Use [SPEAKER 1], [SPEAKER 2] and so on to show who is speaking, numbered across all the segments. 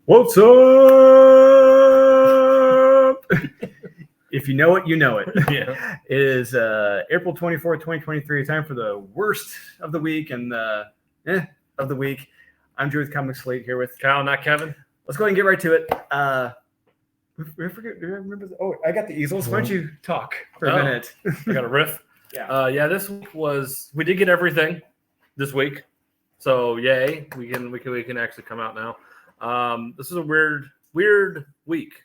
[SPEAKER 1] What's up? If you know it, you know it.
[SPEAKER 2] Yeah.
[SPEAKER 1] It is April 24th, 2023. Time for the worst of the week and of the week. I'm Drew with Comic Slate here with
[SPEAKER 2] Kyle, not Kevin.
[SPEAKER 1] Let's go ahead and get right to it. I remember. I got the easels. Why don't you talk for a minute?
[SPEAKER 2] I got a riff.
[SPEAKER 1] Yeah.
[SPEAKER 2] This week we did get everything this week. So yay, we can actually come out now. This is a weird week.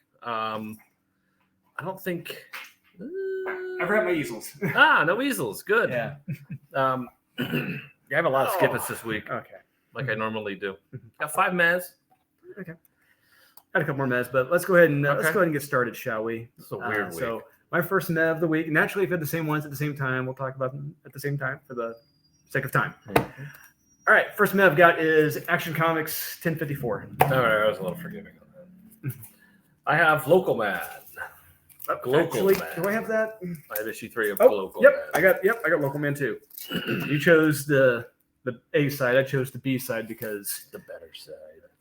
[SPEAKER 2] I don't think
[SPEAKER 1] I forgot my easels.
[SPEAKER 2] no easels. Good.
[SPEAKER 1] Yeah.
[SPEAKER 2] I have a lot of skippets this week,
[SPEAKER 1] Okay.
[SPEAKER 2] like I normally do. Got 5 mez.
[SPEAKER 1] Okay. Got a couple more mez, but let's go ahead and get started, shall we?
[SPEAKER 2] This is a weird week.
[SPEAKER 1] So my first med of the week. Naturally, if we had the same ones at the same time, we'll talk about them at the same time for the sake of time.
[SPEAKER 2] Mm-hmm.
[SPEAKER 1] All right, first med I've got is Action Comics 1054.
[SPEAKER 2] All right, I was a little forgiving on that. I have Local Man.
[SPEAKER 1] Actually, do I have that?
[SPEAKER 2] I have issue 3 of
[SPEAKER 1] Oh,
[SPEAKER 2] Local
[SPEAKER 1] yep,
[SPEAKER 2] Man.
[SPEAKER 1] I got Local Man too. You chose the A side. I chose the B side because
[SPEAKER 2] The better side.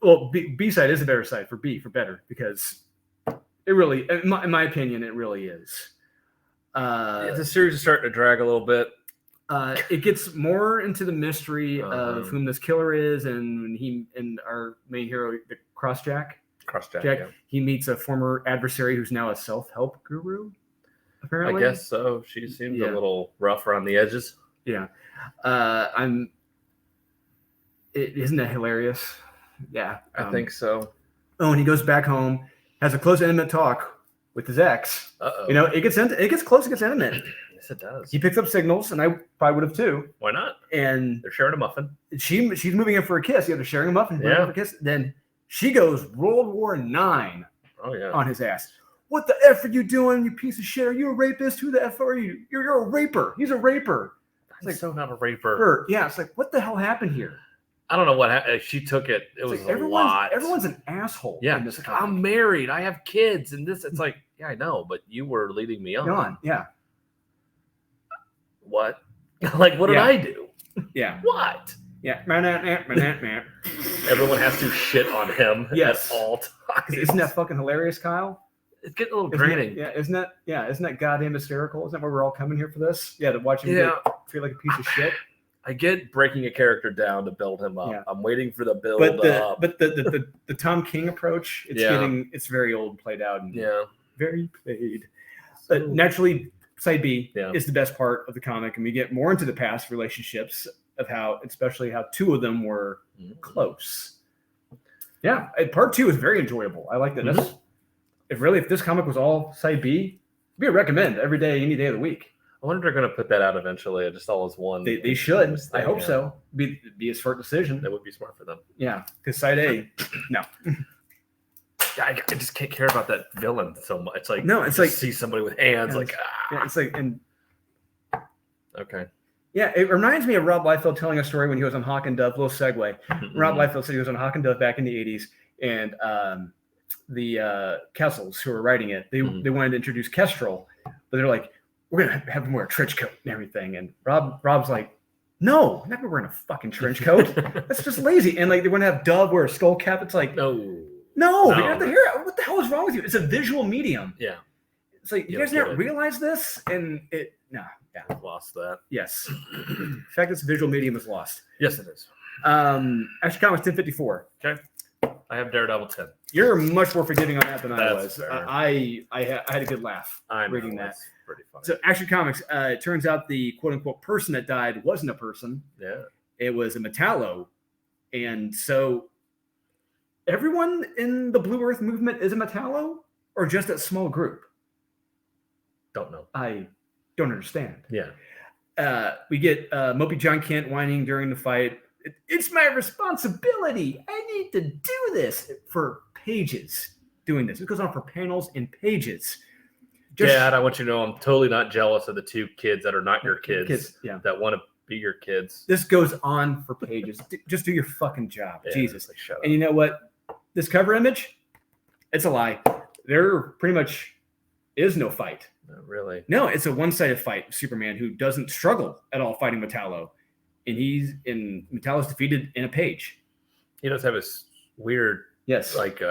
[SPEAKER 1] well, B side is the better side for better because it really, in my opinion, it really is.
[SPEAKER 2] The series is starting to drag a little bit.
[SPEAKER 1] It gets more into the mystery of whom this killer is, and our main hero, the Crossjack.
[SPEAKER 2] Crossjack.
[SPEAKER 1] Jack,
[SPEAKER 2] Yeah.
[SPEAKER 1] he meets a former adversary who's now a self-help guru. Apparently,
[SPEAKER 2] I guess so. She seems
[SPEAKER 1] Yeah.
[SPEAKER 2] a little rough around the edges.
[SPEAKER 1] Yeah. Isn't that hilarious? Yeah,
[SPEAKER 2] I think so.
[SPEAKER 1] Oh, and he goes back home, has a close, intimate talk with his ex.
[SPEAKER 2] Uh-oh.
[SPEAKER 1] You know, it gets close, it gets intimate.
[SPEAKER 2] Yes, it does.
[SPEAKER 1] He picks up signals, and I probably would have too.
[SPEAKER 2] Why not?
[SPEAKER 1] And
[SPEAKER 2] They're sharing a muffin.
[SPEAKER 1] she's moving in for a kiss. Yeah, they're sharing a muffin.
[SPEAKER 2] Yeah.
[SPEAKER 1] For a kiss. Then she goes World War IX
[SPEAKER 2] Oh, yeah.
[SPEAKER 1] on his ass. What the F are you doing, you piece of shit? Are you a rapist? Who the F are you? You're a raper. He's a raper.
[SPEAKER 2] It's like, so not a raper.
[SPEAKER 1] Yeah, it's like, what the hell happened here?
[SPEAKER 2] I don't know what happened. She took it. It was
[SPEAKER 1] It's like
[SPEAKER 2] a lot.
[SPEAKER 1] Everyone's an asshole.
[SPEAKER 2] Yeah.
[SPEAKER 1] In this
[SPEAKER 2] Like,
[SPEAKER 1] comic.
[SPEAKER 2] I'm married. I have kids. And this, it's like, yeah, I know. But you were leading me on.
[SPEAKER 1] Yeah.
[SPEAKER 2] What? Like, what did
[SPEAKER 1] Yeah.
[SPEAKER 2] I do?
[SPEAKER 1] Yeah.
[SPEAKER 2] What?
[SPEAKER 1] Yeah.
[SPEAKER 2] Everyone has to shit on him
[SPEAKER 1] Yes.
[SPEAKER 2] at all times.
[SPEAKER 1] Isn't that fucking hilarious, Kyle?
[SPEAKER 2] It's getting a little
[SPEAKER 1] Isn't
[SPEAKER 2] draining.
[SPEAKER 1] Isn't that goddamn hysterical? Isn't that why we're all coming here for this? Yeah, to watch him feel like a piece of shit.
[SPEAKER 2] I get breaking a character down to build him up.
[SPEAKER 1] Yeah.
[SPEAKER 2] I'm waiting for the build
[SPEAKER 1] But
[SPEAKER 2] up.
[SPEAKER 1] the Tom King approach,
[SPEAKER 2] Yeah.
[SPEAKER 1] it's very old, played out, and
[SPEAKER 2] Yeah.
[SPEAKER 1] very played. But naturally, side B
[SPEAKER 2] Yeah.
[SPEAKER 1] is the best part of the comic, and we get more into the past relationships of especially how two of them were close. Yeah, and part 2 is very enjoyable. I like that.
[SPEAKER 2] Mhm.
[SPEAKER 1] That's if this comic was all side B, we would recommend every day, any day of the week.
[SPEAKER 2] I wonder if they're going to put that out eventually. Just all as one.
[SPEAKER 1] They should.
[SPEAKER 2] thing,
[SPEAKER 1] I hope
[SPEAKER 2] yeah.
[SPEAKER 1] so. Be a smart decision.
[SPEAKER 2] That would be smart for them.
[SPEAKER 1] Yeah, because side A, no.
[SPEAKER 2] Yeah, I just can't care about that villain so much. It's like
[SPEAKER 1] No, it's
[SPEAKER 2] you
[SPEAKER 1] like-
[SPEAKER 2] see somebody with hands, like
[SPEAKER 1] Yeah, it's like, and
[SPEAKER 2] okay.
[SPEAKER 1] yeah, it reminds me of Rob Liefeld telling a story when he was on Hawk and Dove. Little segue. Rob Liefeld said he was on Hawk and Dove back in the 80s, and the Kessels who were writing it, they wanted to introduce Kestrel, but they're like, we're gonna have him wear a trench coat and everything. And Rob's like, no, I'm not gonna wear a fucking trench coat. That's just lazy. And like they want to have Dove wear a skull cap. It's like, no, you have to hear it. What the hell is wrong with you? It's a visual medium.
[SPEAKER 2] Yeah.
[SPEAKER 1] It's like you guys never realize this, and
[SPEAKER 2] I've lost that.
[SPEAKER 1] yes. The fact that it's a visual medium is lost.
[SPEAKER 2] Yes, it is.
[SPEAKER 1] Action Comics 1054.
[SPEAKER 2] Okay. I have Daredevil 10.
[SPEAKER 1] You're much more forgiving on that than I
[SPEAKER 2] That's
[SPEAKER 1] was.
[SPEAKER 2] fair.
[SPEAKER 1] I had a good laugh reading that.
[SPEAKER 2] That's pretty funny.
[SPEAKER 1] So Action Comics, it turns out the quote unquote person that died wasn't a person.
[SPEAKER 2] Yeah.
[SPEAKER 1] It was a Metallo. And so everyone in the Blue Earth movement is a Metallo, or just that small group?
[SPEAKER 2] Don't know.
[SPEAKER 1] I don't understand.
[SPEAKER 2] Yeah.
[SPEAKER 1] We get Mopey John Kent whining during the fight. It's my responsibility. I need to do this for pages. Doing this. It goes on for panels and pages.
[SPEAKER 2] Dad, I want you to know I'm totally not jealous of the 2 kids that are not your kids that want to be your kids.
[SPEAKER 1] This goes on for pages. Just do your fucking job.
[SPEAKER 2] Yeah,
[SPEAKER 1] Jesus.
[SPEAKER 2] like, shut up.
[SPEAKER 1] And you know what? This cover image, it's a lie. There pretty much is no fight.
[SPEAKER 2] Not really.
[SPEAKER 1] No, it's a one-sided fight with Superman who doesn't struggle at all fighting Metallo. And Metallo's defeated in a page.
[SPEAKER 2] He does have his weird
[SPEAKER 1] Yes.
[SPEAKER 2] like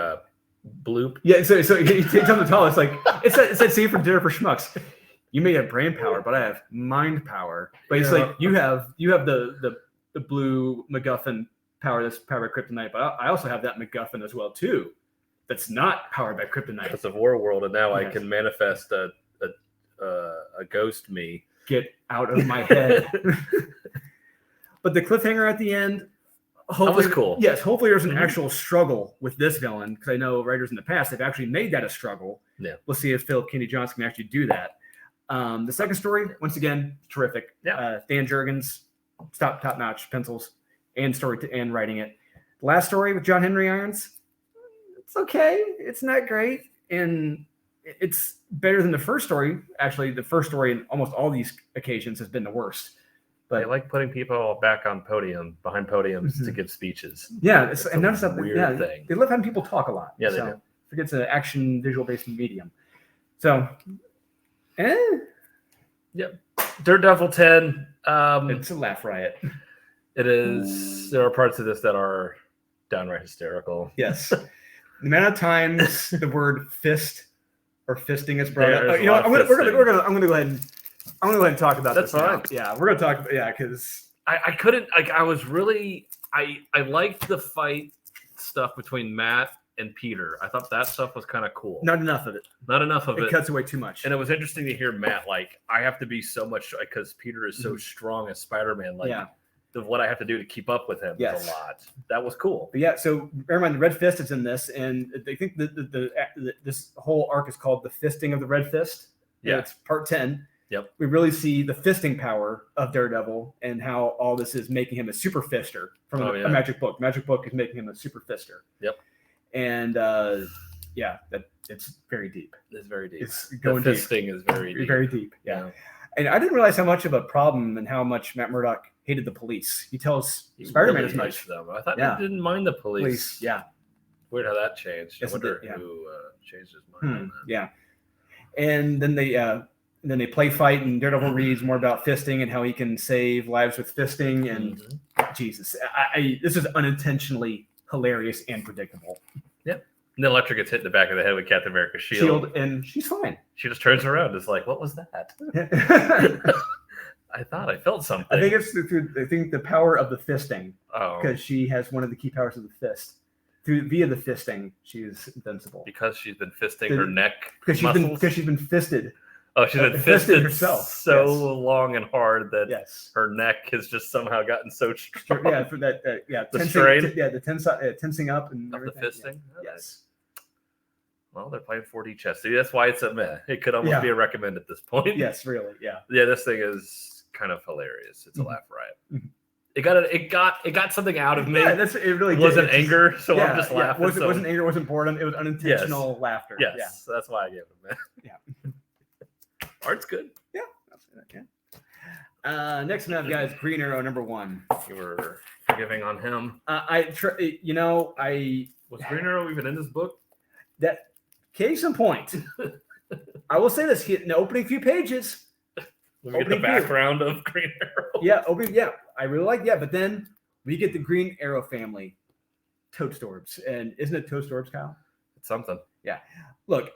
[SPEAKER 2] bloop.
[SPEAKER 1] Yeah, so he takes on the tall. It's like it's that scene from Dinner for Schmucks. You may have brain power, but I have mind power. But it's like you have the blue MacGuffin power that's powered by kryptonite, but I also have that MacGuffin as well too. That's not powered by kryptonite.
[SPEAKER 2] It's a war world, and now I can manifest a ghost me.
[SPEAKER 1] Get out of my head. But the cliffhanger at the end, hopefully,
[SPEAKER 2] that was cool.
[SPEAKER 1] Yes, hopefully there's an actual struggle with this villain, because I know writers in the past have actually made that a struggle.
[SPEAKER 2] Yeah,
[SPEAKER 1] we'll see if Phil Kennedy Johnson can actually do that. The second story, once again, terrific.
[SPEAKER 2] Yeah,
[SPEAKER 1] Dan Jurgens, top notch pencils and and writing it. The last story with John Henry Irons, it's okay. It's not great, and it's better than the first story. Actually, the first story in almost all these occasions has been the worst. But
[SPEAKER 2] they like putting people back on behind podiums to give speeches.
[SPEAKER 1] Yeah, and notice that
[SPEAKER 2] weird thing.
[SPEAKER 1] They love having people talk a lot.
[SPEAKER 2] Yeah, they do.
[SPEAKER 1] It's an action visual based medium. So,
[SPEAKER 2] Yep. Daredevil 10.
[SPEAKER 1] It's a laugh riot.
[SPEAKER 2] It is. There are parts of this that are downright hysterical.
[SPEAKER 1] Yes. The amount of times the word fist or fisting is brought up. I'm gonna go ahead and talk about
[SPEAKER 2] this. That's fine.
[SPEAKER 1] Yeah, we're gonna talk. Yeah, because
[SPEAKER 2] I couldn't. I was really. I liked the fight stuff between Matt and Peter. I thought that stuff was kind of cool.
[SPEAKER 1] Not enough of it.
[SPEAKER 2] It
[SPEAKER 1] cuts away too much.
[SPEAKER 2] And it was interesting to hear Matt I have to be so much because Peter is so strong as Spider-Man. What I have to do to keep up with him is a lot. That was cool.
[SPEAKER 1] But yeah, so bear in mind the Red Fist is in this, and I think this whole arc is called the Fisting of the Red Fist.
[SPEAKER 2] Yeah,
[SPEAKER 1] it's part 10.
[SPEAKER 2] Yep.
[SPEAKER 1] We really see the fisting power of Daredevil and how all this is making him a super fister from a magic book. Magic book is making him a super fister.
[SPEAKER 2] Yep.
[SPEAKER 1] And it's very deep.
[SPEAKER 2] It's very deep.
[SPEAKER 1] It's going
[SPEAKER 2] deep. Fisting is very deep.
[SPEAKER 1] Very deep. Yeah. And I didn't realize how much of a problem and how much Matt Murdock hated the police. He tells Spider-Man as much.
[SPEAKER 2] Them. I thought he didn't mind the police.
[SPEAKER 1] Yeah.
[SPEAKER 2] Weird how that changed.
[SPEAKER 1] Yes,
[SPEAKER 2] I wonder who changed his mind on that.
[SPEAKER 1] Yeah. And then they play fight, and Daredevil reads more about fisting and how he can save lives with fisting. And Jesus, this is unintentionally hilarious and predictable.
[SPEAKER 2] Yep. And the Electric gets hit in the back of the head with Captain America's shield.
[SPEAKER 1] And she's fine.
[SPEAKER 2] She just turns around and is like, what was that? I thought I felt something.
[SPEAKER 1] I think it's the power of the fisting. Because she has one of the key powers of the fist. Via the fisting, she is invincible.
[SPEAKER 2] Because she's been fisting her neck.
[SPEAKER 1] Because she's been fisted.
[SPEAKER 2] Oh, she's been fisted
[SPEAKER 1] herself
[SPEAKER 2] so long and hard that her neck has just somehow gotten so strong.
[SPEAKER 1] Yeah, for that.
[SPEAKER 2] The strain.
[SPEAKER 1] The tensing up and
[SPEAKER 2] of
[SPEAKER 1] everything.
[SPEAKER 2] The fisting.
[SPEAKER 1] Yeah. Yes.
[SPEAKER 2] Well, they're playing 4D chess. See, that's why it's a meh. It could almost be a recommend at this point.
[SPEAKER 1] Yes, really. Yeah.
[SPEAKER 2] Yeah, this thing is kind of hilarious. It's a laugh riot.
[SPEAKER 1] Mm-hmm.
[SPEAKER 2] It got something out of me.
[SPEAKER 1] Yeah, it really
[SPEAKER 2] did. Wasn't anger, so I'm just laughing.
[SPEAKER 1] It wasn't anger, it wasn't boredom. It was unintentional laughter.
[SPEAKER 2] Yes, that's why I gave it a meh.
[SPEAKER 1] Yeah.
[SPEAKER 2] Art's good.
[SPEAKER 1] Yeah. Next one I've got is Green Arrow #1.
[SPEAKER 2] You were forgiving on him. Was Green Arrow even in this book?
[SPEAKER 1] That case in point. I will say this: in the opening few pages,
[SPEAKER 2] we get the background of Green Arrow.
[SPEAKER 1] Yeah, I really like but then we get the Green Arrow family, Toadstorbs, and isn't it Toadstorbs, Kyle?
[SPEAKER 2] It's something.
[SPEAKER 1] Yeah. Look,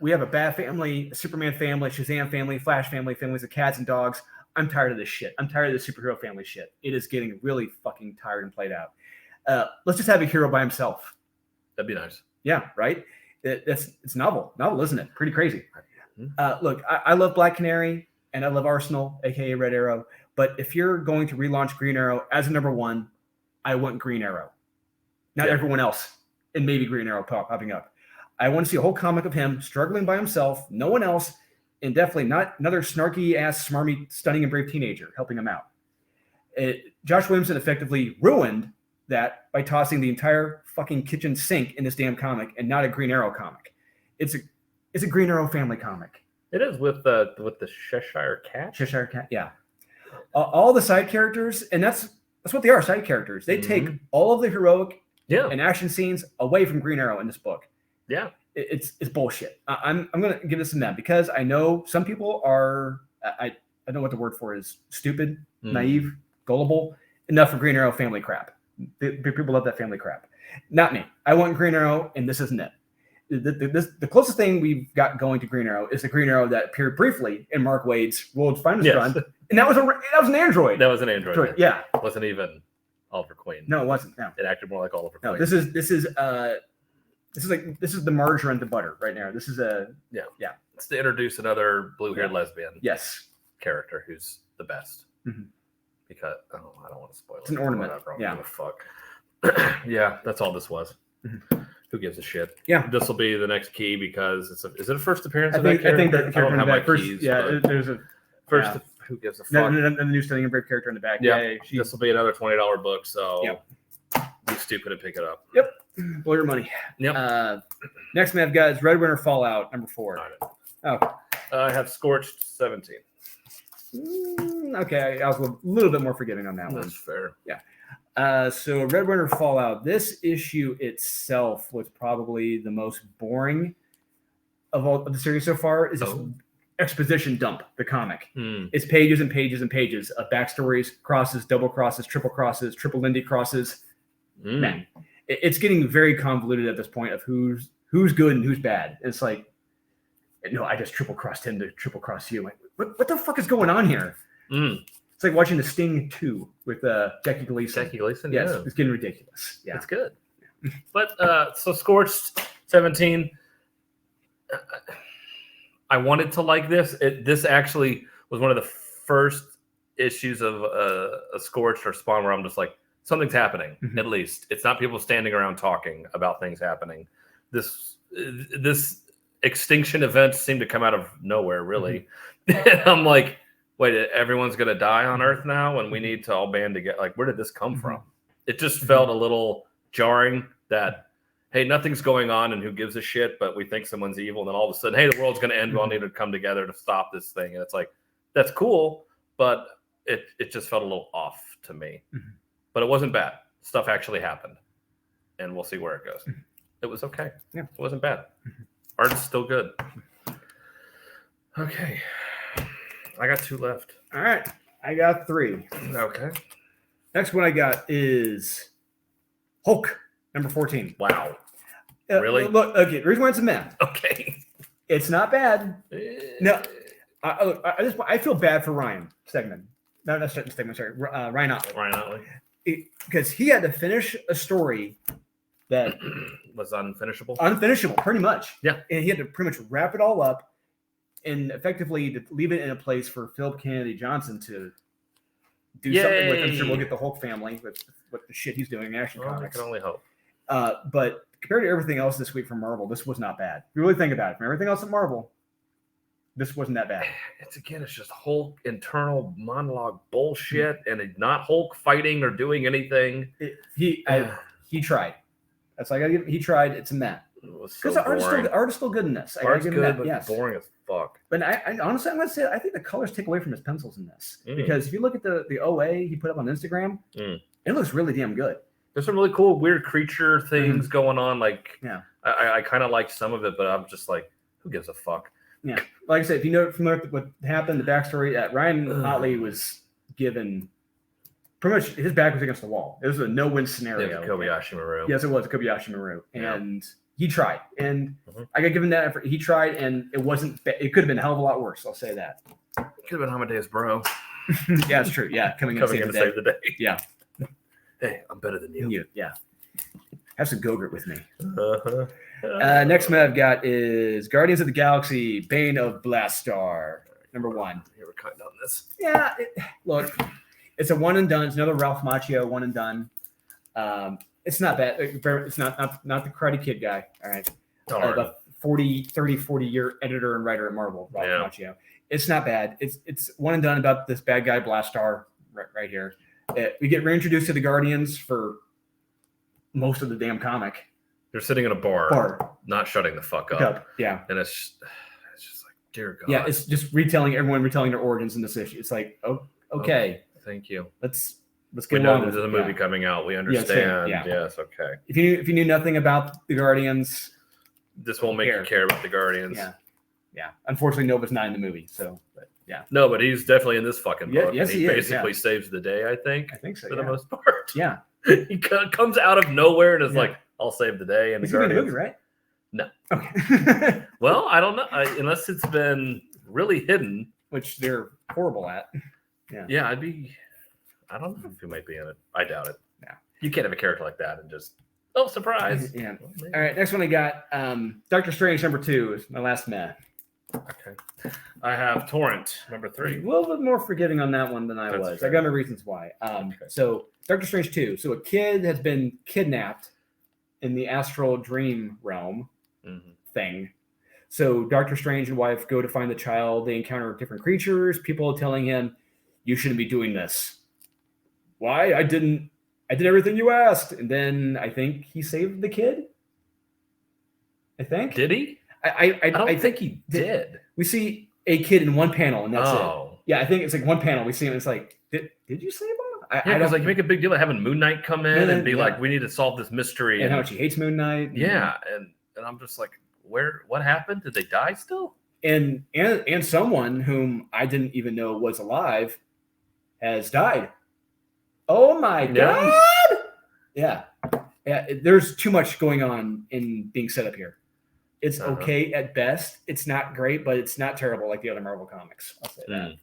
[SPEAKER 1] we have a Bat family, a Superman family, Shazam family, Flash family, families of cats and dogs. I'm tired of this shit. I'm tired of the superhero family shit. It is getting really fucking tired and played out. Let's just have a hero by himself.
[SPEAKER 2] That'd be nice.
[SPEAKER 1] Yeah, right? It's novel, isn't it? Pretty crazy. Look, I love Black Canary and I love Arsenal, aka Red Arrow. But if you're going to relaunch Green Arrow as a #1, I want Green Arrow, not everyone else, and maybe Green Arrow popping up. I want to see a whole comic of him struggling by himself, no one else, and definitely not another snarky ass, smarmy, stunning, and brave teenager helping him out. Josh Williamson effectively ruined that by tossing the entire fucking kitchen sink in this damn comic and not a Green Arrow comic. It's a Green Arrow family comic.
[SPEAKER 2] It is with the Cheshire Cat.
[SPEAKER 1] Cheshire Cat, yeah. All the side characters, and that's what they are, side characters. They take all of the heroic and action scenes away from Green Arrow in this book.
[SPEAKER 2] Yeah.
[SPEAKER 1] It's bullshit. I'm going to give this a meh because I know some people are, I don't know what the word for is, stupid, naive, gullible, enough for Green Arrow family crap. People love that family crap. Not me. I want Green Arrow, and this isn't it. The closest thing we've got going to Green Arrow is the Green Arrow that appeared briefly in Mark Waid's World's Finest Run, and that was an android.
[SPEAKER 2] That was an android.
[SPEAKER 1] Yeah,
[SPEAKER 2] it wasn't even Oliver Queen.
[SPEAKER 1] No, it wasn't. No,
[SPEAKER 2] it acted more like Oliver Queen.
[SPEAKER 1] No, this is the margarine to butter right now. This is
[SPEAKER 2] yeah. It's to introduce another blue-haired lesbian.
[SPEAKER 1] Yes,
[SPEAKER 2] character who's the best. Because I don't want to spoil it.
[SPEAKER 1] It's an ornament.
[SPEAKER 2] Yeah, fuck. Yeah, that's all this was. Who gives a shit?
[SPEAKER 1] Yeah,
[SPEAKER 2] this will be the next key because is it a first appearance?
[SPEAKER 1] I think that the character
[SPEAKER 2] in the back
[SPEAKER 1] first.
[SPEAKER 2] Keys,
[SPEAKER 1] there's a
[SPEAKER 2] first. Who gives a fuck?
[SPEAKER 1] The new Stunning and Brave character in the back.
[SPEAKER 2] Yeah, this will be another $20 book. So be stupid and pick it up.
[SPEAKER 1] Yep, blow your money.
[SPEAKER 2] Yep.
[SPEAKER 1] Next we have guys Red Winter Fallout number 4.
[SPEAKER 2] Oh, I have Scorched 17.
[SPEAKER 1] Okay, I was a little bit more forgiving on that one.
[SPEAKER 2] That's fair.
[SPEAKER 1] Yeah. So Red Winter Fallout, this issue itself was probably the most boring of all of the series so far. Is this exposition dump, the comic. It's pages and pages and pages of backstories, crosses, double crosses, triple Lindy crosses. Man, it's getting very convoluted at this point of who's good and who's bad. It's like, no, I just triple crossed him to triple cross you. Like, what the fuck is going on here? It's like watching The Sting 2 with Jackie Gleason. Yes, it's getting ridiculous. Yeah,
[SPEAKER 2] it's good. But so Scorched 17. I wanted to like this. This actually was one of the first issues of a Scorched or Spawn where I'm just like, something's happening. At least it's not people standing around talking about things happening. This extinction event seemed to come out of nowhere, really. And I'm like, wait, everyone's gonna die on Earth now, and we need to all band together. Like, where did this come from? It just felt a little jarring that, hey, nothing's going on, and who gives a shit? But we think someone's evil, and then all of a sudden, hey, the world's gonna end. We all need to come together to stop this thing. And it's like, that's cool, but it just felt a little off to me. But it wasn't bad. Stuff actually happened, and we'll see where it goes. It was okay. Yeah, it wasn't bad. Art's still good. Okay. I got 2 left.
[SPEAKER 1] All right. I got 3.
[SPEAKER 2] Okay.
[SPEAKER 1] Next one I got is Hulk, number 14.
[SPEAKER 2] Wow. Really?
[SPEAKER 1] Look, okay. The reason why it's a meh.
[SPEAKER 2] Okay.
[SPEAKER 1] It's not bad. No. I feel bad for Ryan Stegman. Not Stegman, sorry. Ryan Otley.
[SPEAKER 2] Ryan Otley.
[SPEAKER 1] Because he had to finish a story that
[SPEAKER 2] was unfinishable.
[SPEAKER 1] Unfinishable, pretty much.
[SPEAKER 2] Yeah.
[SPEAKER 1] And he had to pretty much wrap it all up and effectively to leave it in a place for Philip Kennedy Johnson to do something with. I'm sure we'll get the Hulk family with the shit he's doing in Action Comics.
[SPEAKER 2] I can only hope.
[SPEAKER 1] But compared to everything else this week from Marvel, this was not bad. If you really think about it, from everything else at Marvel, this wasn't that bad.
[SPEAKER 2] It's just Hulk internal monologue bullshit, and it's not Hulk fighting or doing anything.
[SPEAKER 1] He tried. That's like he tried. It's a meh. Because the art is still good in this.
[SPEAKER 2] Art's good, but boring as fuck.
[SPEAKER 1] But I honestly, I'm going to say, I think the colors take away from his pencils in this. Because if you look at the OA he put up on Instagram, it looks really damn good.
[SPEAKER 2] There's some really cool, weird creature things going on. Like,
[SPEAKER 1] yeah,
[SPEAKER 2] I kind of like some of it, but I'm just like, who gives a fuck?
[SPEAKER 1] Yeah. Like I said, if you know from what happened, the backstory, Ryan Otley was given pretty much his back was against the wall. It was a no-win scenario.
[SPEAKER 2] Kobayashi Maru.
[SPEAKER 1] Yes, it was a Kobayashi Maru. And he tried. And I got given that effort. He tried, and it wasn't it could have been a hell of a lot worse. I'll say that.
[SPEAKER 2] Could have been Amadeus Bro.
[SPEAKER 1] Yeah, it's true. Yeah, coming in to
[SPEAKER 2] save the day.
[SPEAKER 1] Yeah.
[SPEAKER 2] Hey, I'm better than you.
[SPEAKER 1] Yeah. Have some Go-Gurt with me. Next one I've got is Guardians of the Galaxy, Bane of Blastar, number 1.
[SPEAKER 2] You were kind on this.
[SPEAKER 1] Yeah, look, it's a one and done. It's another Ralph Macchio one and done. It's not bad. It's not the Karate Kid guy. All right. The 40-year editor and writer at Marvel, Ralph Macchio. It's not bad. It's one and done about this bad guy Blastar right here. We get reintroduced to the Guardians for most of the damn comic.
[SPEAKER 2] They're sitting in a bar, not shutting the fuck up.
[SPEAKER 1] Yeah.
[SPEAKER 2] And it's just like, dear God.
[SPEAKER 1] Yeah, it's just retelling their origins in this issue. It's like, okay.
[SPEAKER 2] Thank you.
[SPEAKER 1] Let's get
[SPEAKER 2] along. There's a movie coming out. We understand. Yes, okay.
[SPEAKER 1] If you knew nothing about the Guardians,
[SPEAKER 2] this won't make you care about the Guardians.
[SPEAKER 1] Yeah. Unfortunately, Nova's not in the movie, so yeah.
[SPEAKER 2] No, but he's definitely in this fucking book.
[SPEAKER 1] Yes,
[SPEAKER 2] he basically saves the day. I think
[SPEAKER 1] so.
[SPEAKER 2] For the most part.
[SPEAKER 1] Yeah.
[SPEAKER 2] He comes out of nowhere and is like, "I'll save the day." And
[SPEAKER 1] he's in the movie, right?
[SPEAKER 2] No.
[SPEAKER 1] Okay.
[SPEAKER 2] Well, I don't know unless it's been really hidden,
[SPEAKER 1] which they're horrible at.
[SPEAKER 2] Yeah, I don't know if he might be in it. I doubt it.
[SPEAKER 1] Yeah.
[SPEAKER 2] You can't have a character like that and just surprise.
[SPEAKER 1] Yeah. All right, next one I got Doctor Strange #2 is my last meh.
[SPEAKER 2] Okay. I have Torrent #3.
[SPEAKER 1] A little bit more forgiving on that one than I
[SPEAKER 2] That's
[SPEAKER 1] was.
[SPEAKER 2] fair.
[SPEAKER 1] I got my reasons why. So Doctor Strange 2. So a kid has been kidnapped in the astral dream realm thing. So Doctor Strange and wife go to find the child. They encounter different creatures. People telling him, "You shouldn't be doing this." Why? I did everything you asked. And then I think he saved the kid. I think.
[SPEAKER 2] Did he?
[SPEAKER 1] I
[SPEAKER 2] think he did.
[SPEAKER 1] We see a kid in one panel, and that's
[SPEAKER 2] it.
[SPEAKER 1] Yeah, I think it's like one panel. We see him. It's like, did you save him?
[SPEAKER 2] I don't like. You make a big deal of having Moon Knight come in and be like, "We need to solve this mystery,"
[SPEAKER 1] and how much he hates Moon Knight.
[SPEAKER 2] Yeah, and I'm just like, what happened? Did they die still?
[SPEAKER 1] And someone whom I didn't even know was alive has died. Oh my God! Yeah. There's too much going on in being set up here. It's okay at best. It's not great, but it's not terrible like the other Marvel comics. I'll say that.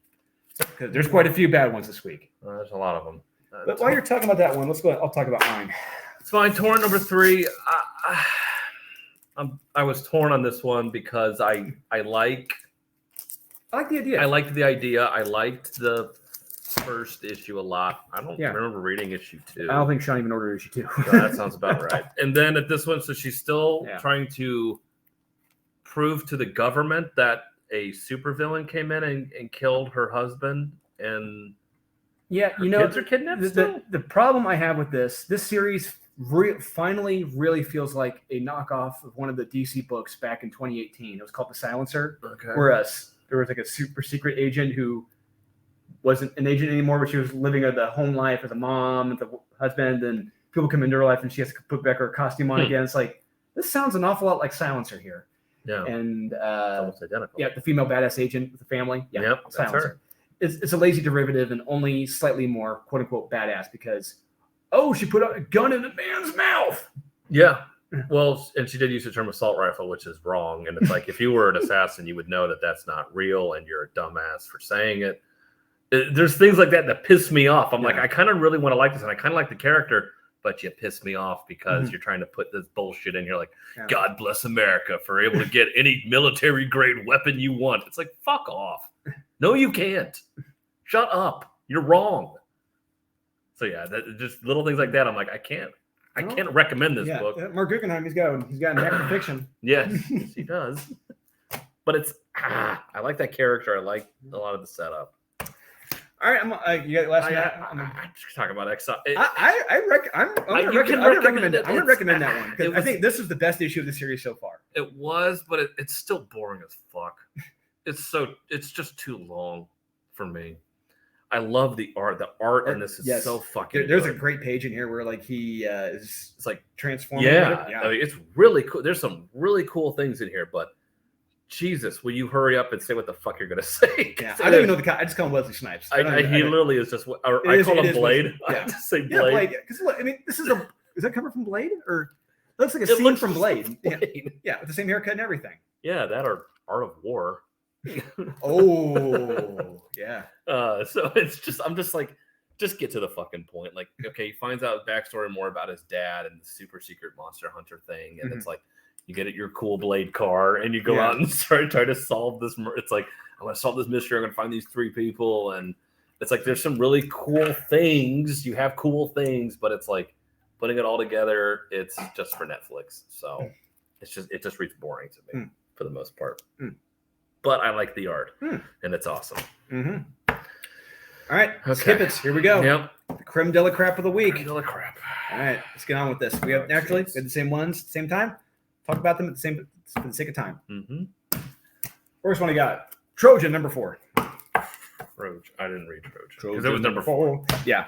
[SPEAKER 1] Because there's quite a few bad ones this week.
[SPEAKER 2] There's a lot of them.
[SPEAKER 1] But while you're talking about that one, let's go. I'll talk about mine.
[SPEAKER 2] It's fine. Torn #3. I was torn on this one because I like
[SPEAKER 1] the idea.
[SPEAKER 2] I liked the idea. I liked the first issue a lot. I don't remember reading issue 2.
[SPEAKER 1] I don't think Sean even ordered issue 2.
[SPEAKER 2] So that sounds about right. And then at this one, so she's still trying to prove to the government that a supervillain came in and killed her husband, and kids are kidnapped.
[SPEAKER 1] The problem I have with this series finally really feels like a knockoff of one of the DC books back in 2018. It was called The Silencer, where there was like a super secret agent who wasn't an agent anymore, but she was living the home life as a mom and the husband, and people come into her life and she has to put back her costume on again. It's like, this sounds an awful lot like Silencer here.
[SPEAKER 2] Yeah.
[SPEAKER 1] And
[SPEAKER 2] almost identical.
[SPEAKER 1] Yeah, the female badass agent with the family. Yeah,
[SPEAKER 2] yep,
[SPEAKER 1] Silencer.
[SPEAKER 2] That's her.
[SPEAKER 1] It's a lazy derivative and only slightly more quote unquote badass because she put a gun in the man's mouth.
[SPEAKER 2] Yeah. Well, and she did use the term assault rifle, which is wrong. And it's like, if you were an assassin, you would know that that's not real, and you're a dumbass for saying it. There's things like that piss me off. I'm like, I kind of really want to like this, and I kind of like the character, but you piss me off because you're trying to put this bullshit in here. Like, God bless America for able to get any military grade weapon you want. It's like, fuck off. No, you can't. Shut up. You're wrong. So yeah, just little things like that. I'm like, I can't recommend this book.
[SPEAKER 1] Mark Guggenheim, he's got an knack for fiction.
[SPEAKER 2] Yes, he does. But it's I like that character. I like a lot of the setup.
[SPEAKER 1] All right, you got last minute.
[SPEAKER 2] I'm just talking about Exile.
[SPEAKER 1] I'm going to recommend that one because I think this is the best issue of the series so far.
[SPEAKER 2] It was, but it's still boring as fuck. It's just too long for me. I love the art. The art in this is so fucking
[SPEAKER 1] There's
[SPEAKER 2] good.
[SPEAKER 1] a great page in here where like he it's like transforming.
[SPEAKER 2] Yeah. I mean, it's really cool. There's some really cool things in here, but Jesus, will you hurry up and say what the fuck you're gonna say?
[SPEAKER 1] Yeah, I don't even know the guy. I just call him Wesley Snipes.
[SPEAKER 2] He literally is just. I call him Blade.
[SPEAKER 1] Yeah.
[SPEAKER 2] I just say Blade.
[SPEAKER 1] Yeah, Blade. Because look, I mean, is that coming from Blade or it looks like a scene from Blade? Yeah, with the same haircut and everything.
[SPEAKER 2] Yeah, that or Art of War.
[SPEAKER 1] Oh, yeah.
[SPEAKER 2] So it's just, I'm just like, just get to the fucking point. Like, okay, he finds out backstory more about his dad and the super secret monster hunter thing, and it's like, you get your cool Blade car, and you go out and try to solve this. It's like, I'm going to solve this mystery. I'm going to find these 3 people, and it's like there's some really cool things. You have cool things, but it's like putting it all together. It's just for Netflix, so it just reads boring to me for the most part. But I like the art, and it's awesome.
[SPEAKER 1] All right, skip it. Here we go.
[SPEAKER 2] Yep.
[SPEAKER 1] The creme de la crap of the week.
[SPEAKER 2] Creme de la crap.
[SPEAKER 1] All right, let's get on with this. We have we had the same ones at the same time. Talk about them for the sake of time. First one I got Trojan #4.
[SPEAKER 2] Trojan. I didn't read Trojan because it was number 4.
[SPEAKER 1] Yeah,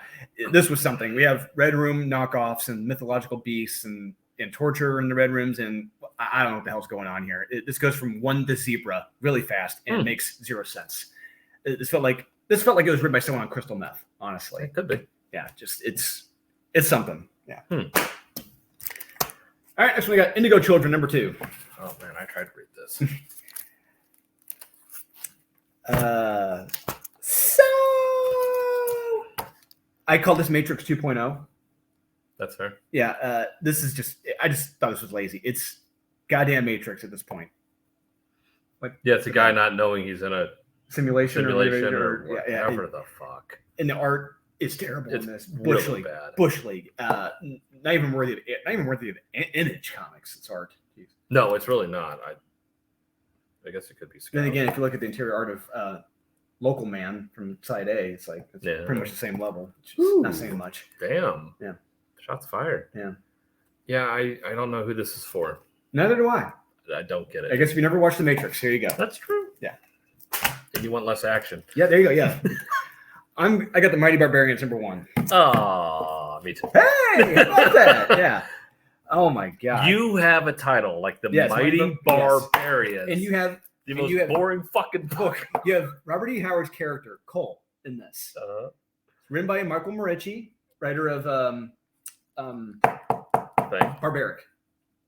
[SPEAKER 1] this was something. We have Red Room knockoffs and mythological beasts and torture in the Red Rooms, and I don't know what the hell's going on here. This goes from 1 to zebra really fast, and it makes 0 sense. This felt like it was written by someone on crystal meth. Honestly,
[SPEAKER 2] It could be.
[SPEAKER 1] Yeah, just it's It's something. Yeah.
[SPEAKER 2] Hmm.
[SPEAKER 1] All right, next we got Indigo Children, number 2.
[SPEAKER 2] Oh man, I tried to read this.
[SPEAKER 1] So I call this Matrix 2.0.
[SPEAKER 2] That's fair.
[SPEAKER 1] Yeah, this is just, I just thought this was lazy. It's goddamn Matrix at this point. Like,
[SPEAKER 2] Yeah, it's a guy not knowing he's in a
[SPEAKER 1] simulation
[SPEAKER 2] or
[SPEAKER 1] whatever
[SPEAKER 2] whatever the fuck.
[SPEAKER 1] And the art is terrible
[SPEAKER 2] It's
[SPEAKER 1] in this.
[SPEAKER 2] really bad.
[SPEAKER 1] Bush League. Not even worthy of Image Comics. It's art. Jeez.
[SPEAKER 2] No, it's really not. I guess it could be.
[SPEAKER 1] Then again, if you look at the interior art of Local Man from Side A, it's like pretty much the same level. It's just not saying much.
[SPEAKER 2] Damn.
[SPEAKER 1] Yeah.
[SPEAKER 2] Shots fired.
[SPEAKER 1] Yeah.
[SPEAKER 2] Yeah, I don't know who this is for.
[SPEAKER 1] Neither do I.
[SPEAKER 2] I don't get it.
[SPEAKER 1] I guess if you never watched The Matrix, here you go.
[SPEAKER 2] That's true.
[SPEAKER 1] Yeah.
[SPEAKER 2] And you want less action.
[SPEAKER 1] Yeah, there you go. Yeah. I got the Mighty Barbarians number 1.
[SPEAKER 2] Oh, me too.
[SPEAKER 1] Hey, how about that? Yeah. Oh my god.
[SPEAKER 2] You have a title like the
[SPEAKER 1] Yes,
[SPEAKER 2] Mighty Barbarians.
[SPEAKER 1] And you have
[SPEAKER 2] the most boring fucking book.
[SPEAKER 1] You have Robert E. Howard's character, Cole, in this. Written by Michael Morici, writer of Barbaric.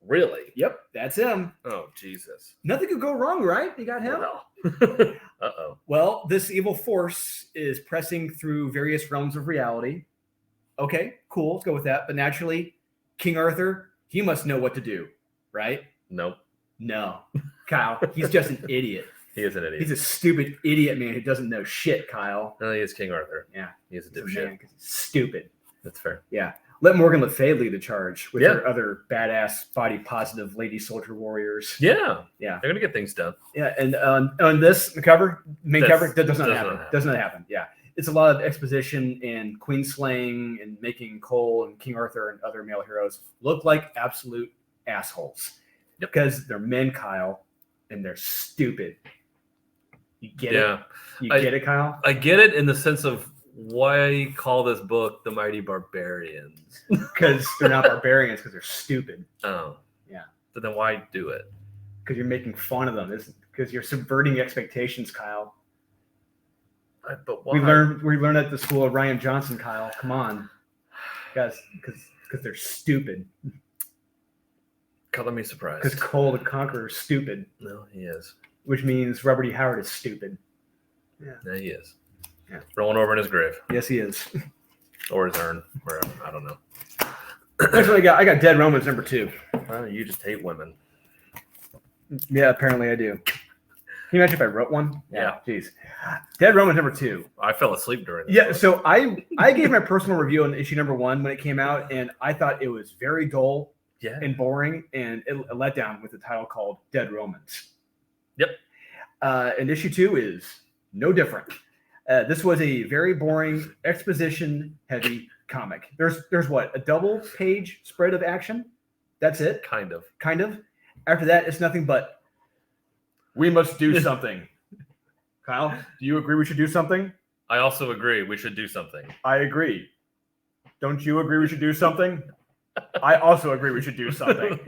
[SPEAKER 2] Really?
[SPEAKER 1] Yep, that's him.
[SPEAKER 2] Oh, Jesus.
[SPEAKER 1] Nothing could go wrong, right? You got him?
[SPEAKER 2] No. Uh-oh.
[SPEAKER 1] Well, this evil force is pressing through various realms of reality. Okay, cool. Let's go with that. But naturally, King Arthur, he must know what to do, right?
[SPEAKER 2] Nope.
[SPEAKER 1] No. Kyle, he's just an idiot.
[SPEAKER 2] He is an idiot.
[SPEAKER 1] He's a stupid idiot man who doesn't know shit, Kyle.
[SPEAKER 2] No, he is King Arthur.
[SPEAKER 1] Yeah.
[SPEAKER 2] He is a dipshit.
[SPEAKER 1] He's stupid.
[SPEAKER 2] That's fair.
[SPEAKER 1] Yeah. Let Morgan Le Fay lead the charge with her other badass, body positive lady soldier warriors.
[SPEAKER 2] Yeah.
[SPEAKER 1] Yeah.
[SPEAKER 2] They're going to get things done.
[SPEAKER 1] Yeah. And on this, the cover, main cover, that does not happen. Does not happen. Yeah. It's a lot of exposition and queen slaying and making Cole and King Arthur and other male heroes look like absolute assholes. Yep. Because they're men, Kyle, and they're stupid. You get it? You get it, Kyle?
[SPEAKER 2] I get it in the sense of why call this book The Mighty Barbarians?
[SPEAKER 1] Because they're not barbarians, because they're stupid.
[SPEAKER 2] Oh.
[SPEAKER 1] Yeah.
[SPEAKER 2] But then why do it?
[SPEAKER 1] Because you're making fun of them. Because you're subverting expectations, Kyle.
[SPEAKER 2] But why?
[SPEAKER 1] We learned at the school of Ryan Johnson, Kyle. Come on. Guys, because they're stupid.
[SPEAKER 2] Color me surprised.
[SPEAKER 1] Because Cole the Conqueror is stupid.
[SPEAKER 2] No, he is.
[SPEAKER 1] Which means Robert E. Howard is stupid.
[SPEAKER 2] Yeah. Yeah, he is.
[SPEAKER 1] Yeah.
[SPEAKER 2] Rolling over in his grave.
[SPEAKER 1] Yes, he is.
[SPEAKER 2] Or his urn, wherever. I don't know.
[SPEAKER 1] That's what I got Dead Romans number 2.
[SPEAKER 2] Well, you just hate women.
[SPEAKER 1] Yeah, apparently I do. Can you imagine if I wrote one?
[SPEAKER 2] Yeah.
[SPEAKER 1] Jeez. Dead Romans number 2.
[SPEAKER 2] I fell asleep during this.
[SPEAKER 1] Yeah, so I gave my personal review on issue number 1 when it came out, and I thought it was very dull and boring, and it let down with the title called Dead Romans.
[SPEAKER 2] Yep.
[SPEAKER 1] And issue 2 is no different. This was a very boring, exposition-heavy comic. There's what, a double-page spread of action? That's it?
[SPEAKER 2] Kind of.
[SPEAKER 1] After that, it's nothing but, we must do something. Kyle, do you agree we should do something?
[SPEAKER 2] I also agree we should do something.
[SPEAKER 1] I agree. Don't you agree we should do something? I also agree we should do something.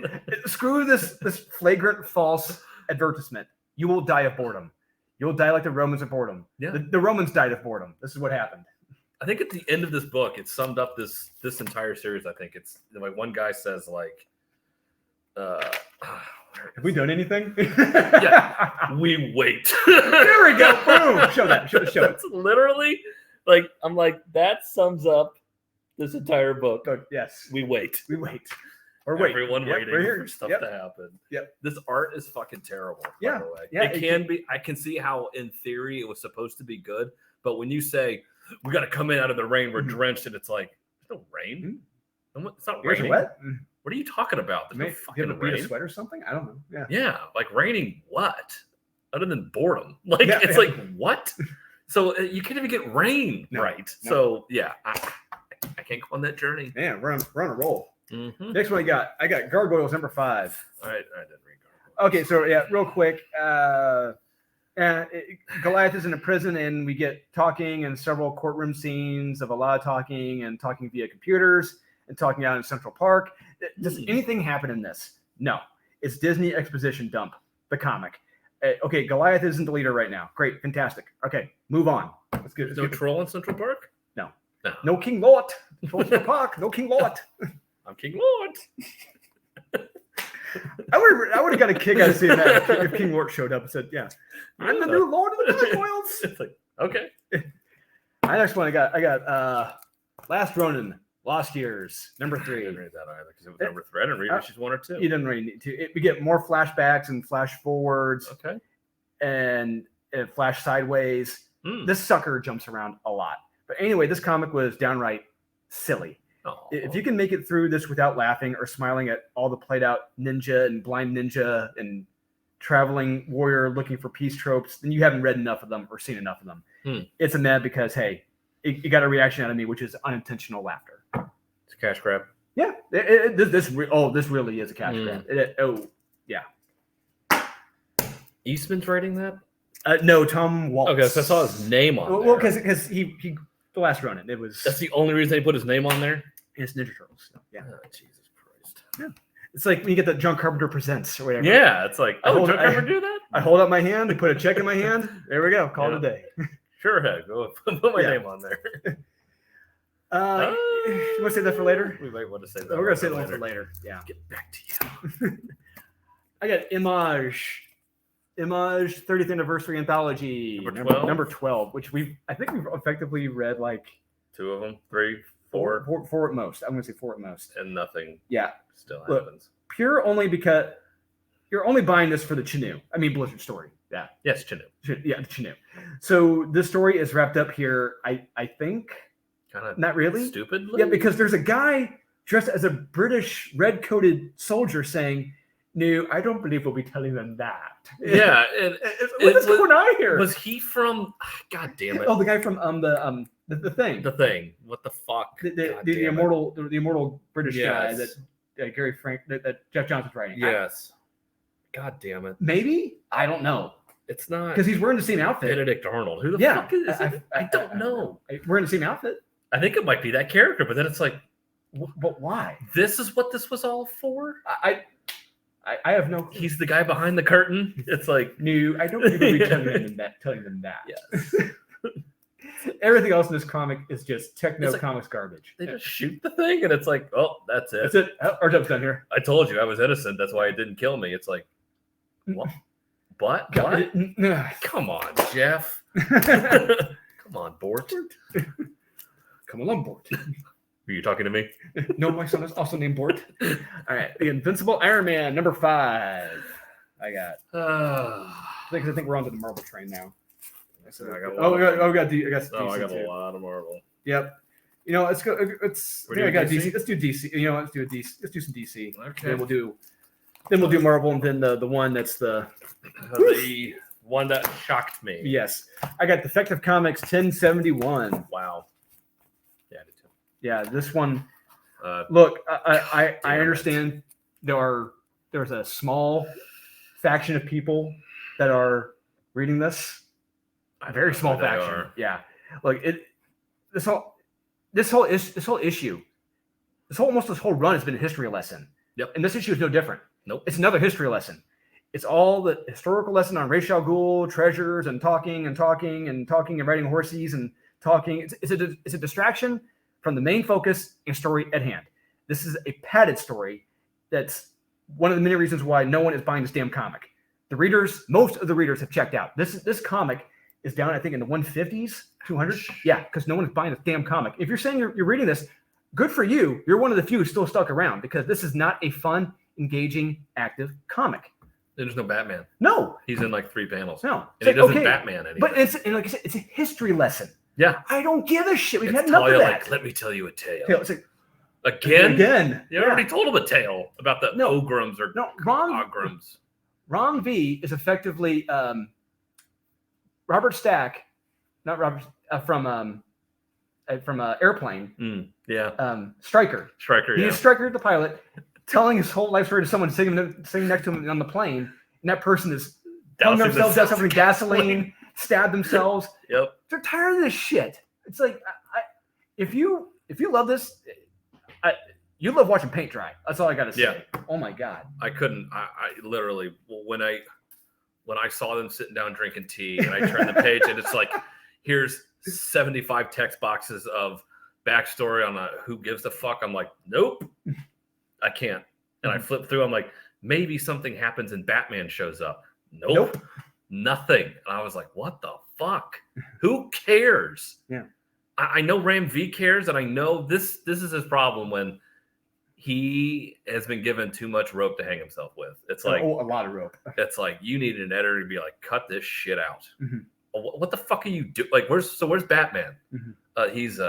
[SPEAKER 1] Screw this flagrant false advertisement. You will die of boredom. You'll die like the Romans of boredom. Yeah. The Romans died of boredom. This is what happened.
[SPEAKER 2] I think at the end of this book, it summed up this entire series. I think it's like one guy says like,
[SPEAKER 1] have we done anything?
[SPEAKER 2] Yeah, we wait.
[SPEAKER 1] There we go. Boom. Show that. Show it.
[SPEAKER 2] That's literally like, I'm like, that sums up this entire book.
[SPEAKER 1] Oh, yes.
[SPEAKER 2] We wait.
[SPEAKER 1] Or wait.
[SPEAKER 2] Everyone waiting for stuff to happen.
[SPEAKER 1] Yep.
[SPEAKER 2] This art is fucking terrible.
[SPEAKER 1] Yeah.
[SPEAKER 2] By the way.
[SPEAKER 1] Yeah.
[SPEAKER 2] It can be. I can see how, in theory, it was supposed to be good. But when you say we got to come in out of the rain, we're drenched, and it's like there's no rain. It's not raining.
[SPEAKER 1] Wet.
[SPEAKER 2] What are you talking about? There's no fucking
[SPEAKER 1] rain. You have a sweat or something? I don't know. Yeah.
[SPEAKER 2] Yeah. Like raining what? Other than boredom. Like it's like what? So you can't even get rain right. No. So yeah, I can't go on that journey.
[SPEAKER 1] Man, we're on a roll.
[SPEAKER 2] Mm-hmm.
[SPEAKER 1] Next one I got Gargoyles number 5.
[SPEAKER 2] All right, I didn't read Gargoyles.
[SPEAKER 1] Okay, so yeah, real quick. Goliath is in a prison, and we get talking and several courtroom scenes of a lot of talking and talking via computers and talking out in Central Park. Does anything happen in this? No. It's Disney exposition dump, the comic. Okay, Goliath isn't the leader right now. Great, fantastic. Okay, move on. Let's get
[SPEAKER 2] troll in Central Park?
[SPEAKER 1] No. No King Lot. Trollstar Park. No King Lot.
[SPEAKER 2] I'm King Lord.
[SPEAKER 1] I would have got a kick out of seeing that if King Lort showed up and said, "Yeah, I'm the new Lord of the Gargoyles."
[SPEAKER 2] It's like, okay.
[SPEAKER 1] My next one, I got Last Ronin, Lost Years, number 3.
[SPEAKER 2] I didn't read that either because it was number 3. I didn't read issues 1 or 2.
[SPEAKER 1] You didn't really need to. We get more flashbacks and flash forwards.
[SPEAKER 2] Okay.
[SPEAKER 1] And flash sideways. This sucker jumps around a lot. But anyway, this comic was downright silly.
[SPEAKER 2] Oh.
[SPEAKER 1] If you can make it through this without laughing or smiling at all the played out ninja and blind ninja and traveling warrior looking for peace tropes, then you haven't read enough of them or seen enough of them. It's a mad because, hey, it got a reaction out of me, which is unintentional laughter.
[SPEAKER 2] It's a cash grab.
[SPEAKER 1] Yeah. This really is a cash grab.
[SPEAKER 2] Eastman's writing that?
[SPEAKER 1] No, Tom Waltz.
[SPEAKER 2] Okay, so I saw his name on there.
[SPEAKER 1] Well, because he the Last Ronin. It was.
[SPEAKER 2] That's the only reason they put his name on there?
[SPEAKER 1] It's Ninja Turtles. So, yeah.
[SPEAKER 2] Oh, Jesus Christ.
[SPEAKER 1] Yeah. It's like when you get the John Carpenter Presents or whatever.
[SPEAKER 2] Yeah, it's like, John Carpenter do that?
[SPEAKER 1] I hold up my hand, I put a check in my hand. There we go. Call it a day.
[SPEAKER 2] Sure, head. Go put my name on there.
[SPEAKER 1] You want to say that for later?
[SPEAKER 2] We might want to say that.
[SPEAKER 1] We're going to say that for later. Yeah.
[SPEAKER 2] Get back to you.
[SPEAKER 1] I got Image 30th Anniversary Anthology. Number 12, which I think we've effectively read like
[SPEAKER 2] 2 of them, 3, 4.
[SPEAKER 1] 4 at most. I'm going to say 4 at most.
[SPEAKER 2] And nothing still
[SPEAKER 1] Look,
[SPEAKER 2] happens.
[SPEAKER 1] Pure only because you're only buying this for the Chinu. I mean, Blizzard story. Yeah.
[SPEAKER 2] Yes, Chinu.
[SPEAKER 1] Yeah, the Chinu. So this story is wrapped up here, I think.
[SPEAKER 2] Kind of
[SPEAKER 1] not really.
[SPEAKER 2] Stupid.
[SPEAKER 1] Yeah, because there's a guy dressed as a British red-coated soldier saying, "No, I don't believe we'll be telling them that."
[SPEAKER 2] Yeah.
[SPEAKER 1] What's going on here?
[SPEAKER 2] Was he from... God damn it.
[SPEAKER 1] Oh, the guy from the Thing.
[SPEAKER 2] The Thing. What the fuck?
[SPEAKER 1] The immortal British guy that Gary Frank that Jeff Johnson's writing.
[SPEAKER 2] Yes. God damn it.
[SPEAKER 1] Maybe? I don't know.
[SPEAKER 2] It's not
[SPEAKER 1] because he's wearing the same outfit.
[SPEAKER 2] Benedict Arnold. Who the fuck is it? I don't know.
[SPEAKER 1] We're in the same outfit.
[SPEAKER 2] I think it might be that character, but then it's like,
[SPEAKER 1] but why?
[SPEAKER 2] This is what this was all for?
[SPEAKER 1] I have no clue.
[SPEAKER 2] He's the guy behind the curtain. It's like,
[SPEAKER 1] no, I don't think we'll be telling them that.
[SPEAKER 2] Yes.
[SPEAKER 1] Everything else in this comic is just comics garbage.
[SPEAKER 2] They just shoot the thing, and it's like, oh, that's it.
[SPEAKER 1] That's it. Our job's done here.
[SPEAKER 2] I told you I was innocent. That's why it didn't kill me. It's like, what? What? Come on, Jeff. Come on, Bort.
[SPEAKER 1] Come along, Bort.
[SPEAKER 2] Are you talking to me?
[SPEAKER 1] No, my son is also named Bort. All right, the Invincible Iron Man, number 5. I got. I think we're on to the Marvel train now.
[SPEAKER 2] I got a lot of Marvel.
[SPEAKER 1] Yep. You know, let's go. I got DC. Let's do DC. You know, let's do some DC.
[SPEAKER 2] Okay.
[SPEAKER 1] Then we'll do Marvel, and then the one that's the
[SPEAKER 2] one that shocked me.
[SPEAKER 1] Yes, I got Defective Comics 1071.
[SPEAKER 2] Wow. Yeah, I did too.
[SPEAKER 1] Yeah, this one. Look, I understand there's a small faction of people that are reading this. A very small faction. Yeah. Look, this whole issue, this whole run has been a history lesson.
[SPEAKER 2] Yep.
[SPEAKER 1] And this issue is no different.
[SPEAKER 2] Nope.
[SPEAKER 1] It's another history lesson. It's all the historical lesson on Ra's al Ghul, treasures, and talking and riding horses and talking. It's a distraction from the main focus and story at hand. This is a padded story. That's one of the many reasons why no one is buying this damn comic. Most of the readers have checked out. This comic is down, I think, in the 150s, 200s. Yeah, because no one is buying this damn comic. If you're saying you're reading this, good for you. You're one of the few who's still stuck around because this is not a fun, engaging, active comic.
[SPEAKER 2] There's no Batman.
[SPEAKER 1] No.
[SPEAKER 2] He's in like 3 panels.
[SPEAKER 1] No.
[SPEAKER 2] And he doesn't Batman anything.
[SPEAKER 1] But like I said, it's a history lesson.
[SPEAKER 2] Yeah.
[SPEAKER 1] I don't give a shit. We've had enough of that.
[SPEAKER 2] Like, let me tell you a tale.
[SPEAKER 1] It's like,
[SPEAKER 2] Again? You already told him a tale about the Ograms or Ograms.
[SPEAKER 1] Ron V is effectively Robert Stack, not Robert from Airplane. Stryker. He's Stryker, the pilot, telling his whole life story to someone sitting next to him on the plane, and that person is hung themselves down with gasoline, stabbed themselves.
[SPEAKER 2] Yep.
[SPEAKER 1] They're tired of this shit. It's like, if you love this, you love watching paint dry. That's all I got to say.
[SPEAKER 2] Yeah.
[SPEAKER 1] Oh my God.
[SPEAKER 2] I couldn't. I literally when I saw them sitting down drinking tea and I turned the page and it's like, here's 75 text boxes of backstory on who gives a fuck. I'm like, nope, I can't. And I flip through. I'm like, maybe something happens and Batman shows up. Nope. Nothing. And I was like, what the fuck? Who cares?
[SPEAKER 1] Yeah.
[SPEAKER 2] I know Ram V cares, and I know this is his problem when he has been given too much rope to hang himself with. It's like
[SPEAKER 1] a lot of rope.
[SPEAKER 2] It's like you need an editor to be like, cut this shit out. What the fuck are you doing? Like, where's Batman? He's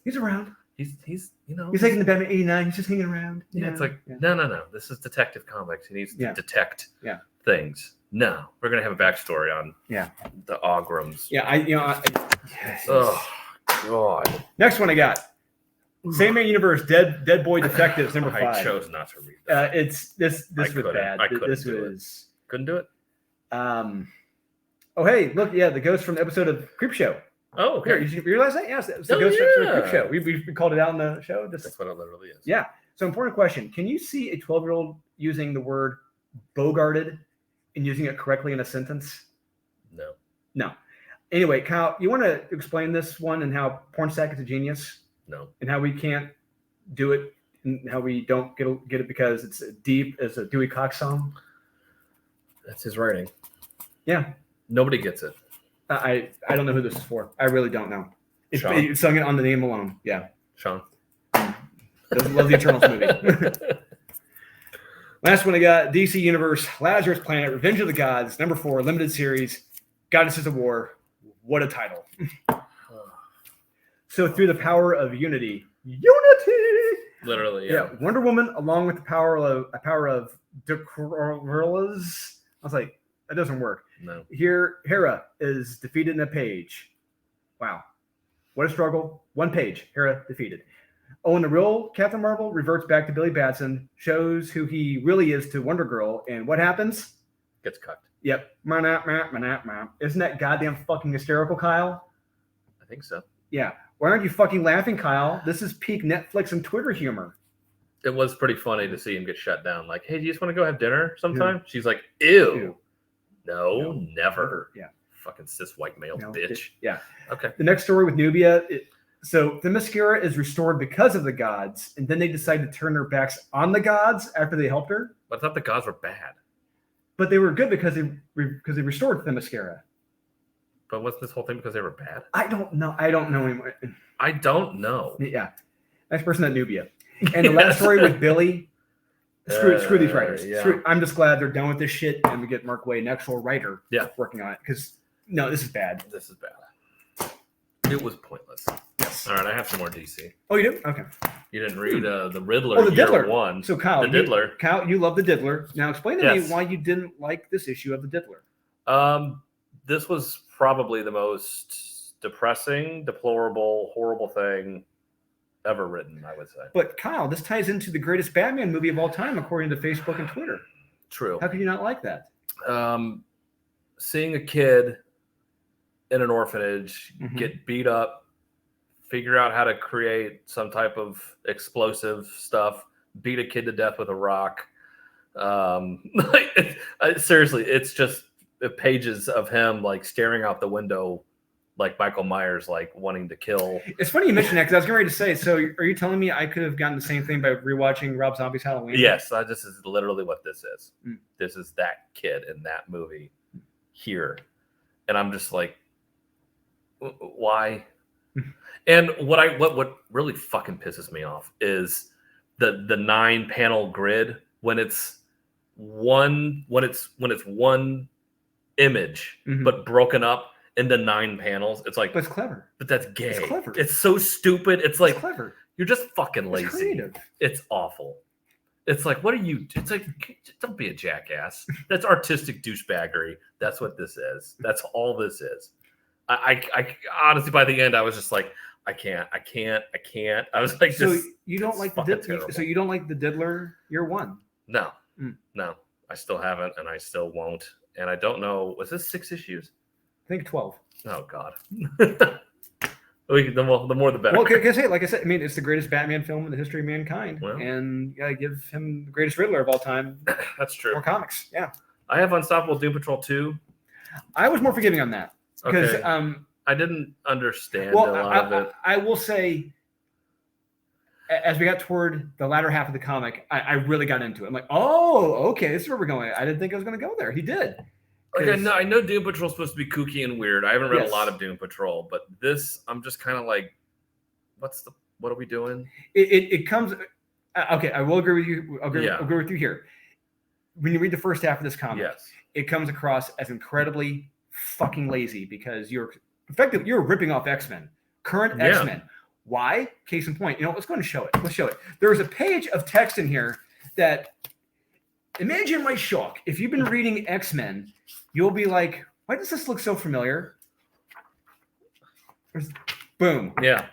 [SPEAKER 1] he's around.
[SPEAKER 2] He's
[SPEAKER 1] he's like in the Batman 89. He's just hanging around.
[SPEAKER 2] Yeah, it's like no. This is Detective Comics. He needs to detect things. No, we're gonna have a backstory on the Ograms.
[SPEAKER 1] Oh God. Next one I got. Same Man Universe, Dead Boy Detectives, number 5.
[SPEAKER 2] I chose not to read that.
[SPEAKER 1] This was bad.
[SPEAKER 2] Couldn't do it.
[SPEAKER 1] Oh hey, look, the ghost from the episode of Creepshow.
[SPEAKER 2] Oh, okay.
[SPEAKER 1] You realize that? Yes, it's the ghost from Creepshow. We called it out in the show.
[SPEAKER 2] That's what it literally is.
[SPEAKER 1] Yeah. So important question: can you see a 12-year-old using the word bogarted and using it correctly in a sentence? No. Anyway, Kyle, you want to explain this one and how Pornstack is a genius?
[SPEAKER 2] No.
[SPEAKER 1] And how we can't do it and how we don't get it because it's deep as a Dewey Cox song?
[SPEAKER 2] That's his writing.
[SPEAKER 1] Yeah.
[SPEAKER 2] Nobody gets it.
[SPEAKER 1] I don't know who this is for. I really don't know. It sung it on the name alone. Yeah.
[SPEAKER 2] Sean.
[SPEAKER 1] Love the Eternals movie. Last one I got, DC Universe, Lazarus Planet, Revenge of the Gods, number 4, limited series, Goddesses of War. What a title. So through the power of unity.
[SPEAKER 2] Literally, yeah.
[SPEAKER 1] Wonder Woman, along with the power of Decorlas. I was like, that doesn't work.
[SPEAKER 2] No.
[SPEAKER 1] Here, Hera is defeated in a page. Wow. What a struggle. One page. Hera defeated. Oh, and the real Captain Marvel reverts back to Billy Batson, shows who he really is to Wonder Girl, and what happens?
[SPEAKER 2] Gets cucked.
[SPEAKER 1] Yep. Isn't that goddamn fucking hysterical, Kyle?
[SPEAKER 2] I think so.
[SPEAKER 1] Yeah. Why aren't you fucking laughing, Kyle? This is peak Netflix and Twitter humor.
[SPEAKER 2] It was pretty funny to see him get shut down. Like, hey, do you just want to go have dinner sometime? Yeah. She's like, ew. No, never.
[SPEAKER 1] Yeah.
[SPEAKER 2] Fucking cis white male bitch.
[SPEAKER 1] Yeah.
[SPEAKER 2] Okay.
[SPEAKER 1] The next story with Nubia. So the Themyscira is restored because of the gods, and then they decide to turn their backs on the gods after they helped her.
[SPEAKER 2] But I thought the gods were bad.
[SPEAKER 1] But they were good because they restored Themyscira.
[SPEAKER 2] But what's this whole thing because they were bad?
[SPEAKER 1] I don't know anymore.
[SPEAKER 2] I don't know.
[SPEAKER 1] Yeah. Next person at Nubia. And the last story with Billy. Screw these writers.
[SPEAKER 2] Yeah.
[SPEAKER 1] I'm just glad they're done with this shit and we get Mark Waid, an actual writer, working on it. Because, no, this is bad.
[SPEAKER 2] This is bad. It was pointless.
[SPEAKER 1] Yes.
[SPEAKER 2] All right, I have some more DC.
[SPEAKER 1] Oh, you do? Okay.
[SPEAKER 2] You didn't read the Riddler.
[SPEAKER 1] Oh, the Diddler.
[SPEAKER 2] 1.
[SPEAKER 1] So, Kyle,
[SPEAKER 2] the Diddler.
[SPEAKER 1] Kyle, you love the Diddler. Now, explain to me why you didn't like this issue of the Diddler.
[SPEAKER 2] This was probably the most depressing, deplorable, horrible thing ever written, I would say.
[SPEAKER 1] But Kyle, this ties into the greatest Batman movie of all time, according to Facebook and Twitter.
[SPEAKER 2] True.
[SPEAKER 1] How could you not like that?
[SPEAKER 2] Seeing a kid in an orphanage get beat up, figure out how to create some type of explosive stuff, beat a kid to death with a rock. Seriously, it's just pages of him like staring out the window like Michael Myers, like wanting to kill.
[SPEAKER 1] It's funny you mentioned that because I was getting ready to say, so are you telling me I could have gotten the same thing by rewatching Rob Zombie's Halloween?
[SPEAKER 2] Yes, this is literally what this is. This is that kid in that movie here. And I'm just like, why? And what really fucking pisses me off is the 9-panel grid when it's one image but broken up into 9 panels. It's like,
[SPEAKER 1] but it's clever.
[SPEAKER 2] But that's gay.
[SPEAKER 1] It's clever.
[SPEAKER 2] It's so stupid. It's like
[SPEAKER 1] clever.
[SPEAKER 2] You're just fucking lazy.
[SPEAKER 1] It's creative.
[SPEAKER 2] It's awful. It's like, what are you? It's like, don't be a jackass. That's artistic douchebaggery. That's what this is. That's all this is. I honestly, by the end, I was just like, I can't. I was like,
[SPEAKER 1] so you don't like the Diddler? So you don't like the Diddler year 1?
[SPEAKER 2] No, no, I still haven't, and I still won't. And I don't know. Was this 6 issues?
[SPEAKER 1] I think 12.
[SPEAKER 2] Oh God. The more the better.
[SPEAKER 1] Well, like I said, I mean, it's the greatest Batman film in the history of mankind, and you gotta give him the greatest Riddler of all time.
[SPEAKER 2] That's true.
[SPEAKER 1] Or comics, yeah.
[SPEAKER 2] I have Unstoppable Doom Patrol 2.
[SPEAKER 1] I was more forgiving on that because
[SPEAKER 2] understand
[SPEAKER 1] Well,
[SPEAKER 2] a lot of it.
[SPEAKER 1] I will say, as we got toward the latter half of the comic, I really got into it. I'm like, oh, okay, this is where we're going. I didn't think I was going to go there. He did.
[SPEAKER 2] Like I know Doom Patrol's supposed to be kooky and weird. I haven't read
[SPEAKER 1] Yes.
[SPEAKER 2] a lot of Doom Patrol, but this I'm just kind of like, what are we doing?
[SPEAKER 1] It comes. Okay, I will agree with you. I'll agree with you here. When you read the first half of this comic,
[SPEAKER 2] Yes.
[SPEAKER 1] it comes across as incredibly fucking lazy because you're ripping off X-Men, current X-Men. Why? Case in point. Let's go and show it. Let's show it. There's a page of text in here that, imagine my shock. If you've been reading X-Men, you'll be like, why does this look so familiar? Boom.
[SPEAKER 2] Yeah.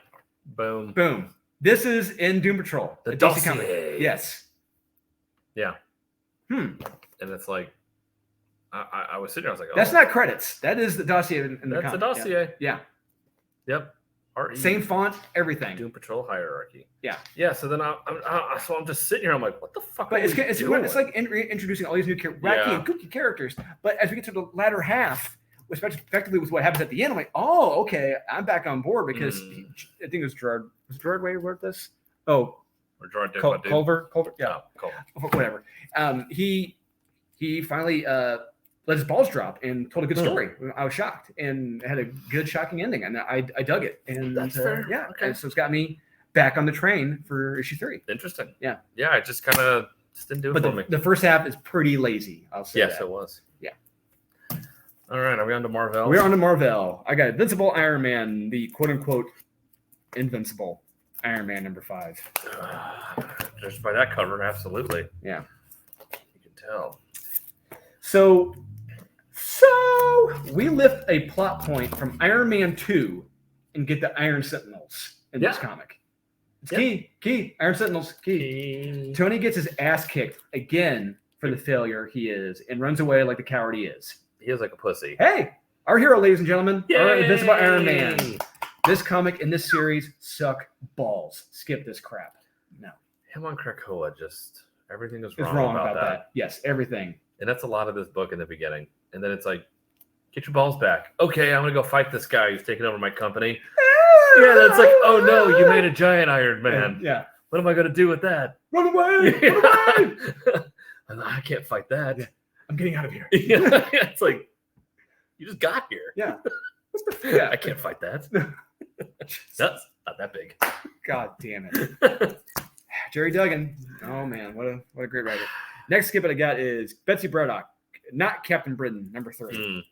[SPEAKER 2] Boom.
[SPEAKER 1] Boom. This is in Doom Patrol.
[SPEAKER 2] The
[SPEAKER 1] DC
[SPEAKER 2] dossier.
[SPEAKER 1] comic. Yes.
[SPEAKER 2] Yeah. And it's like, I was sitting there, I was like, oh.
[SPEAKER 1] That's not credits. That is the dossier in the comic.
[SPEAKER 2] That's the dossier.
[SPEAKER 1] Yeah.
[SPEAKER 2] Yep. R-E.
[SPEAKER 1] Same font, everything.
[SPEAKER 2] Doom Patrol hierarchy.
[SPEAKER 1] Yeah.
[SPEAKER 2] Yeah. So then I'm just sitting here. I'm like, what the fuck?
[SPEAKER 1] But it's
[SPEAKER 2] doing?
[SPEAKER 1] like introducing all these new wacky and kooky characters. But as we get to the latter half, especially effectively with what happens at the end, I'm like, oh, okay, I'm back on board because I think it was Gerard. Was Gerard Way who wrote this? Oh,
[SPEAKER 2] or Gerard
[SPEAKER 1] Culver. Yeah,
[SPEAKER 2] Culver.
[SPEAKER 1] Whatever. He finally let his balls drop and told a good story. I was shocked and had a good, shocking ending, and I dug it. And
[SPEAKER 2] that's fair.
[SPEAKER 1] Yeah.
[SPEAKER 2] Okay.
[SPEAKER 1] And so it's got me back on the train for issue 3.
[SPEAKER 2] Interesting.
[SPEAKER 1] Yeah.
[SPEAKER 2] Yeah. I just kind of didn't do it for me.
[SPEAKER 1] The first half is pretty lazy. I'll say.
[SPEAKER 2] Yes,
[SPEAKER 1] that.
[SPEAKER 2] it was.
[SPEAKER 1] Yeah.
[SPEAKER 2] All right. Are we on to Marvel?
[SPEAKER 1] We're on to Marvel. I got Invincible Iron Man, the quote unquote Invincible Iron Man number 5.
[SPEAKER 2] Just by that cover, absolutely.
[SPEAKER 1] Yeah.
[SPEAKER 2] You can tell.
[SPEAKER 1] So we lift a plot point from Iron Man 2 and get the Iron Sentinels in this comic. It's key. Iron Sentinels, key. Tony gets his ass kicked again for the failure he is and runs away like the coward he is.
[SPEAKER 2] He is like a pussy.
[SPEAKER 1] Hey, our hero, ladies and gentlemen, our Invincible Iron Man.
[SPEAKER 2] Yay!
[SPEAKER 1] This comic and this series suck balls. Skip this crap. No.
[SPEAKER 2] Him on Krakoa, just everything is
[SPEAKER 1] It's
[SPEAKER 2] wrong about that.
[SPEAKER 1] Yes, everything.
[SPEAKER 2] And that's a lot of this book in the beginning. And then it's like, get your balls back. Okay, I'm going to go fight this guy who's taking over my company. Yeah, that's like, oh no, you made a giant Iron Man.
[SPEAKER 1] Yeah.
[SPEAKER 2] What am I going to do with that?
[SPEAKER 1] Run away! Run away!
[SPEAKER 2] I can't fight that.
[SPEAKER 1] Yeah. I'm getting out of here.
[SPEAKER 2] Yeah, it's like, you just got here.
[SPEAKER 1] Yeah.
[SPEAKER 2] I can't fight that. That's not that big.
[SPEAKER 1] God damn it. Jerry Duggan. Oh man, what a great writer. Next skip that I got is Betsy Braddock, not Captain Britain, number 3.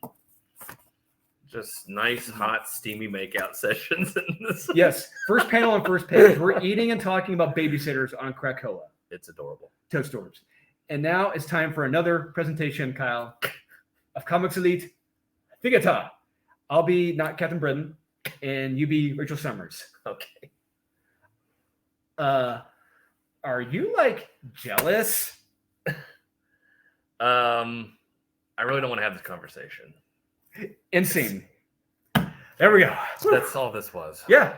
[SPEAKER 2] Just nice, hot, steamy makeout sessions in this.
[SPEAKER 1] Yes, first panel on first page. We're eating and talking about babysitters on Krakoa.
[SPEAKER 2] It's adorable.
[SPEAKER 1] Toast Orbs. And now it's time for another presentation, Kyle, of Comics Elite Figata. I'll be not Captain Britain, and you be Rachel Summers.
[SPEAKER 2] Okay.
[SPEAKER 1] Are you like jealous?
[SPEAKER 2] I really don't want to have this conversation.
[SPEAKER 1] Insane. There we go.
[SPEAKER 2] That's all this was.
[SPEAKER 1] Yeah.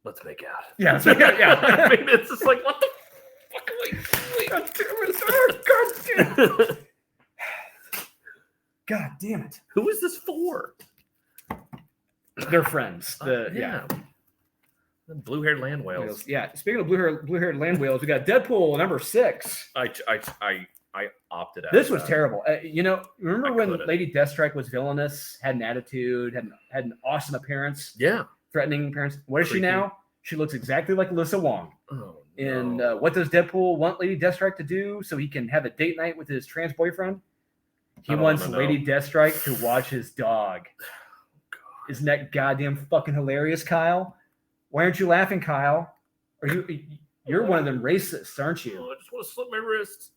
[SPEAKER 2] Let's make out.
[SPEAKER 1] Yeah. Let's make out. Yeah.
[SPEAKER 2] I mean, it's just like, what the fuck am I doing?
[SPEAKER 1] God damn it. God damn it. God damn it.
[SPEAKER 2] Who is this for?
[SPEAKER 1] They're friends.
[SPEAKER 2] The blue-haired land whales.
[SPEAKER 1] Yeah. Speaking of blue-haired land whales, we got Deadpool number 6.
[SPEAKER 2] I opted out.
[SPEAKER 1] This was terrible. Remember when
[SPEAKER 2] couldn't.
[SPEAKER 1] Lady Deathstrike was villainous, had an attitude, had an awesome appearance,
[SPEAKER 2] Yeah.
[SPEAKER 1] threatening appearance? What is she
[SPEAKER 2] Creepy.
[SPEAKER 1] now? She looks exactly like Alyssa Wong.
[SPEAKER 2] Oh,
[SPEAKER 1] And
[SPEAKER 2] no.
[SPEAKER 1] what does Deadpool want Lady Deathstrike to do so he can have a date night with his trans boyfriend? He
[SPEAKER 2] I don't
[SPEAKER 1] wants
[SPEAKER 2] wanna know.
[SPEAKER 1] Lady Deathstrike to watch his dog. Isn't that goddamn fucking hilarious, Kyle? Why aren't you laughing, Kyle? You're one of them racists, aren't you?
[SPEAKER 2] I just want to slip my wrist.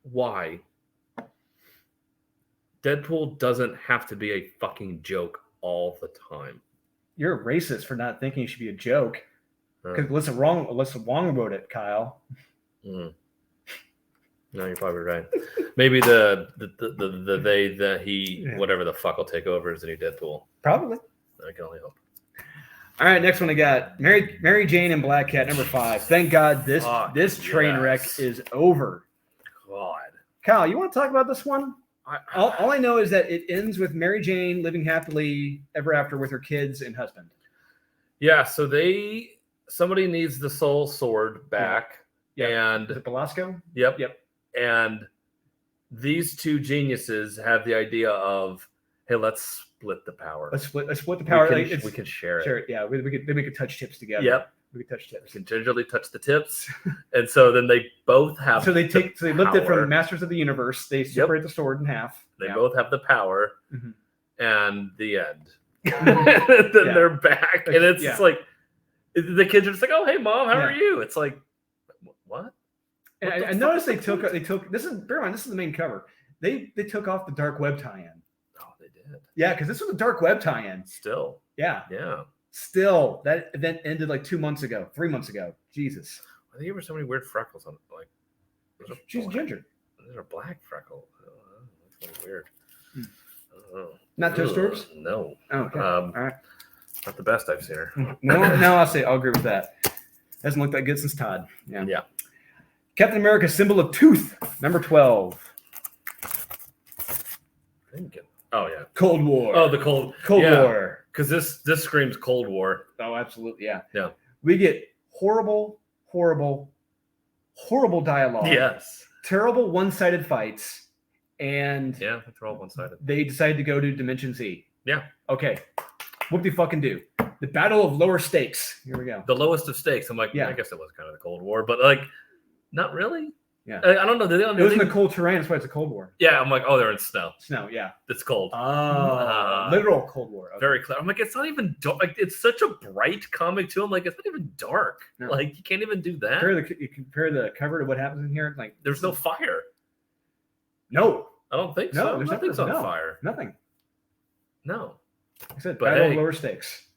[SPEAKER 2] Why? Deadpool doesn't have to be a fucking joke all the time.
[SPEAKER 1] You're a racist for not thinking it should be a joke. Because Alyssa Wong wrote it, Kyle.
[SPEAKER 2] No, you're probably right. Maybe the they, the he, whatever the fuck will take over as the new Deadpool.
[SPEAKER 1] Probably.
[SPEAKER 2] I can only hope.
[SPEAKER 1] All right, next one I got Mary Jane and Black Cat number 5. Thank God this train wreck is over.
[SPEAKER 2] God.
[SPEAKER 1] Kyle, you want to talk about this one? All I know is that it ends with Mary Jane living happily ever after with her kids and husband.
[SPEAKER 2] Yeah, so somebody needs the soul sword back.
[SPEAKER 1] Yeah.
[SPEAKER 2] And
[SPEAKER 1] Is it Belasco?
[SPEAKER 2] Yep.
[SPEAKER 1] Yep.
[SPEAKER 2] And these two geniuses have the idea of, hey, let's split the power.
[SPEAKER 1] Let's split the power.
[SPEAKER 2] We can share it.
[SPEAKER 1] Share it. Yeah. We could touch tips together.
[SPEAKER 2] Yep.
[SPEAKER 1] We could touch tips.
[SPEAKER 2] We can gingerly touch the tips. And so then they both have
[SPEAKER 1] So they lift it
[SPEAKER 2] power.
[SPEAKER 1] from Masters of the Universe. They separate the sword in half.
[SPEAKER 2] They both have the power.
[SPEAKER 1] Mhm.
[SPEAKER 2] And the end. Then they're back. And it's just like the kids are just like, oh, hey, Mom, how are you? It's like, what?
[SPEAKER 1] And I noticed they took this is bear in mind, this is the main cover. They took off the dark web tie-in.
[SPEAKER 2] Oh, they did.
[SPEAKER 1] Yeah, because this was a dark web tie-in.
[SPEAKER 2] Still.
[SPEAKER 1] Yeah.
[SPEAKER 2] Yeah.
[SPEAKER 1] Still, that event ended like 3 months ago. Jesus.
[SPEAKER 2] I think there were so many weird freckles on it. Like,
[SPEAKER 1] She's a ginger.
[SPEAKER 2] There's a black freckle. Oh, that's weird. Oh.
[SPEAKER 1] Not Toast Orbs?
[SPEAKER 2] No.
[SPEAKER 1] Oh, okay. All right.
[SPEAKER 2] Not the best I've seen her.
[SPEAKER 1] No, I'll agree with that. Hasn't looked that good since Todd. Yeah.
[SPEAKER 2] Yeah.
[SPEAKER 1] Captain America symbol of tooth, number 12.
[SPEAKER 2] Oh yeah.
[SPEAKER 1] Cold War.
[SPEAKER 2] Oh, the Cold
[SPEAKER 1] War.
[SPEAKER 2] Because this screams Cold War.
[SPEAKER 1] Oh, absolutely. Yeah.
[SPEAKER 2] Yeah.
[SPEAKER 1] We get horrible dialogue.
[SPEAKER 2] Yes.
[SPEAKER 1] Terrible one-sided fights. And
[SPEAKER 2] yeah, they're all one-sided.
[SPEAKER 1] They decided to go to Dimension Z.
[SPEAKER 2] Yeah.
[SPEAKER 1] Okay. What do you fucking do? The battle of lower stakes. Here we go.
[SPEAKER 2] The lowest of stakes. I'm like, I guess it was kind of the Cold War, but like, not really.
[SPEAKER 1] Yeah.
[SPEAKER 2] I don't know.
[SPEAKER 1] It was in the cold terrain. That's why it's a Cold War.
[SPEAKER 2] Yeah. I'm like, oh, they're in snow.
[SPEAKER 1] Snow. Yeah.
[SPEAKER 2] It's cold.
[SPEAKER 1] Literal Cold War. Okay.
[SPEAKER 2] Very clear. I'm like, it's not even dark. Like, it's such a bright comic too. I'm like, it's not even dark. No. Like, you can't even do that.
[SPEAKER 1] You compare the cover to what happens in here. Like,
[SPEAKER 2] there's no fire.
[SPEAKER 1] No.
[SPEAKER 2] I don't think
[SPEAKER 1] so.
[SPEAKER 2] No, nothing's on fire.
[SPEAKER 1] Nothing.
[SPEAKER 2] No.
[SPEAKER 1] I said, but battle of lower stakes.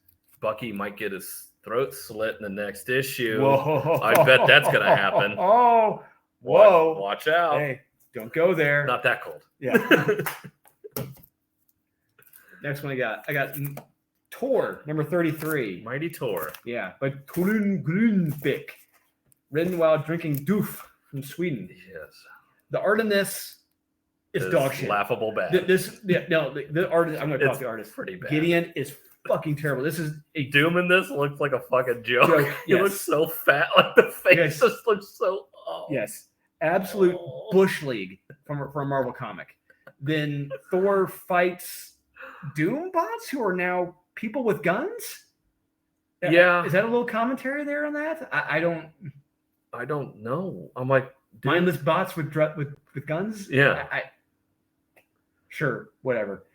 [SPEAKER 2] Bucky might get his throat slit in the next issue.
[SPEAKER 1] Whoa.
[SPEAKER 2] I bet that's going to happen.
[SPEAKER 1] Oh, whoa.
[SPEAKER 2] Watch out.
[SPEAKER 1] Hey, don't go there.
[SPEAKER 2] Not that cold.
[SPEAKER 1] Yeah. Next one I got Tor, number 33.
[SPEAKER 2] Mighty Tor.
[SPEAKER 1] Yeah, by Torun Grunbeck. Written while drinking doof from Sweden.
[SPEAKER 2] Yes.
[SPEAKER 1] The art in this is dog shit.
[SPEAKER 2] Laughable bad.
[SPEAKER 1] The artist, I'm going to talk the artist.
[SPEAKER 2] Pretty bad.
[SPEAKER 1] Gideon is fucking terrible. This is a
[SPEAKER 2] Doom in this looks like a fucking joke. He
[SPEAKER 1] yes.
[SPEAKER 2] looks so fat. Like the face just looks so. Oh.
[SPEAKER 1] Yes. Absolute bush league from a Marvel comic. Then Thor fights Doom bots who are now people with guns.
[SPEAKER 2] Yeah.
[SPEAKER 1] Is that a little commentary there on that? I
[SPEAKER 2] don't know. I'm like
[SPEAKER 1] mindless bots with guns.
[SPEAKER 2] Yeah.
[SPEAKER 1] Sure. Whatever.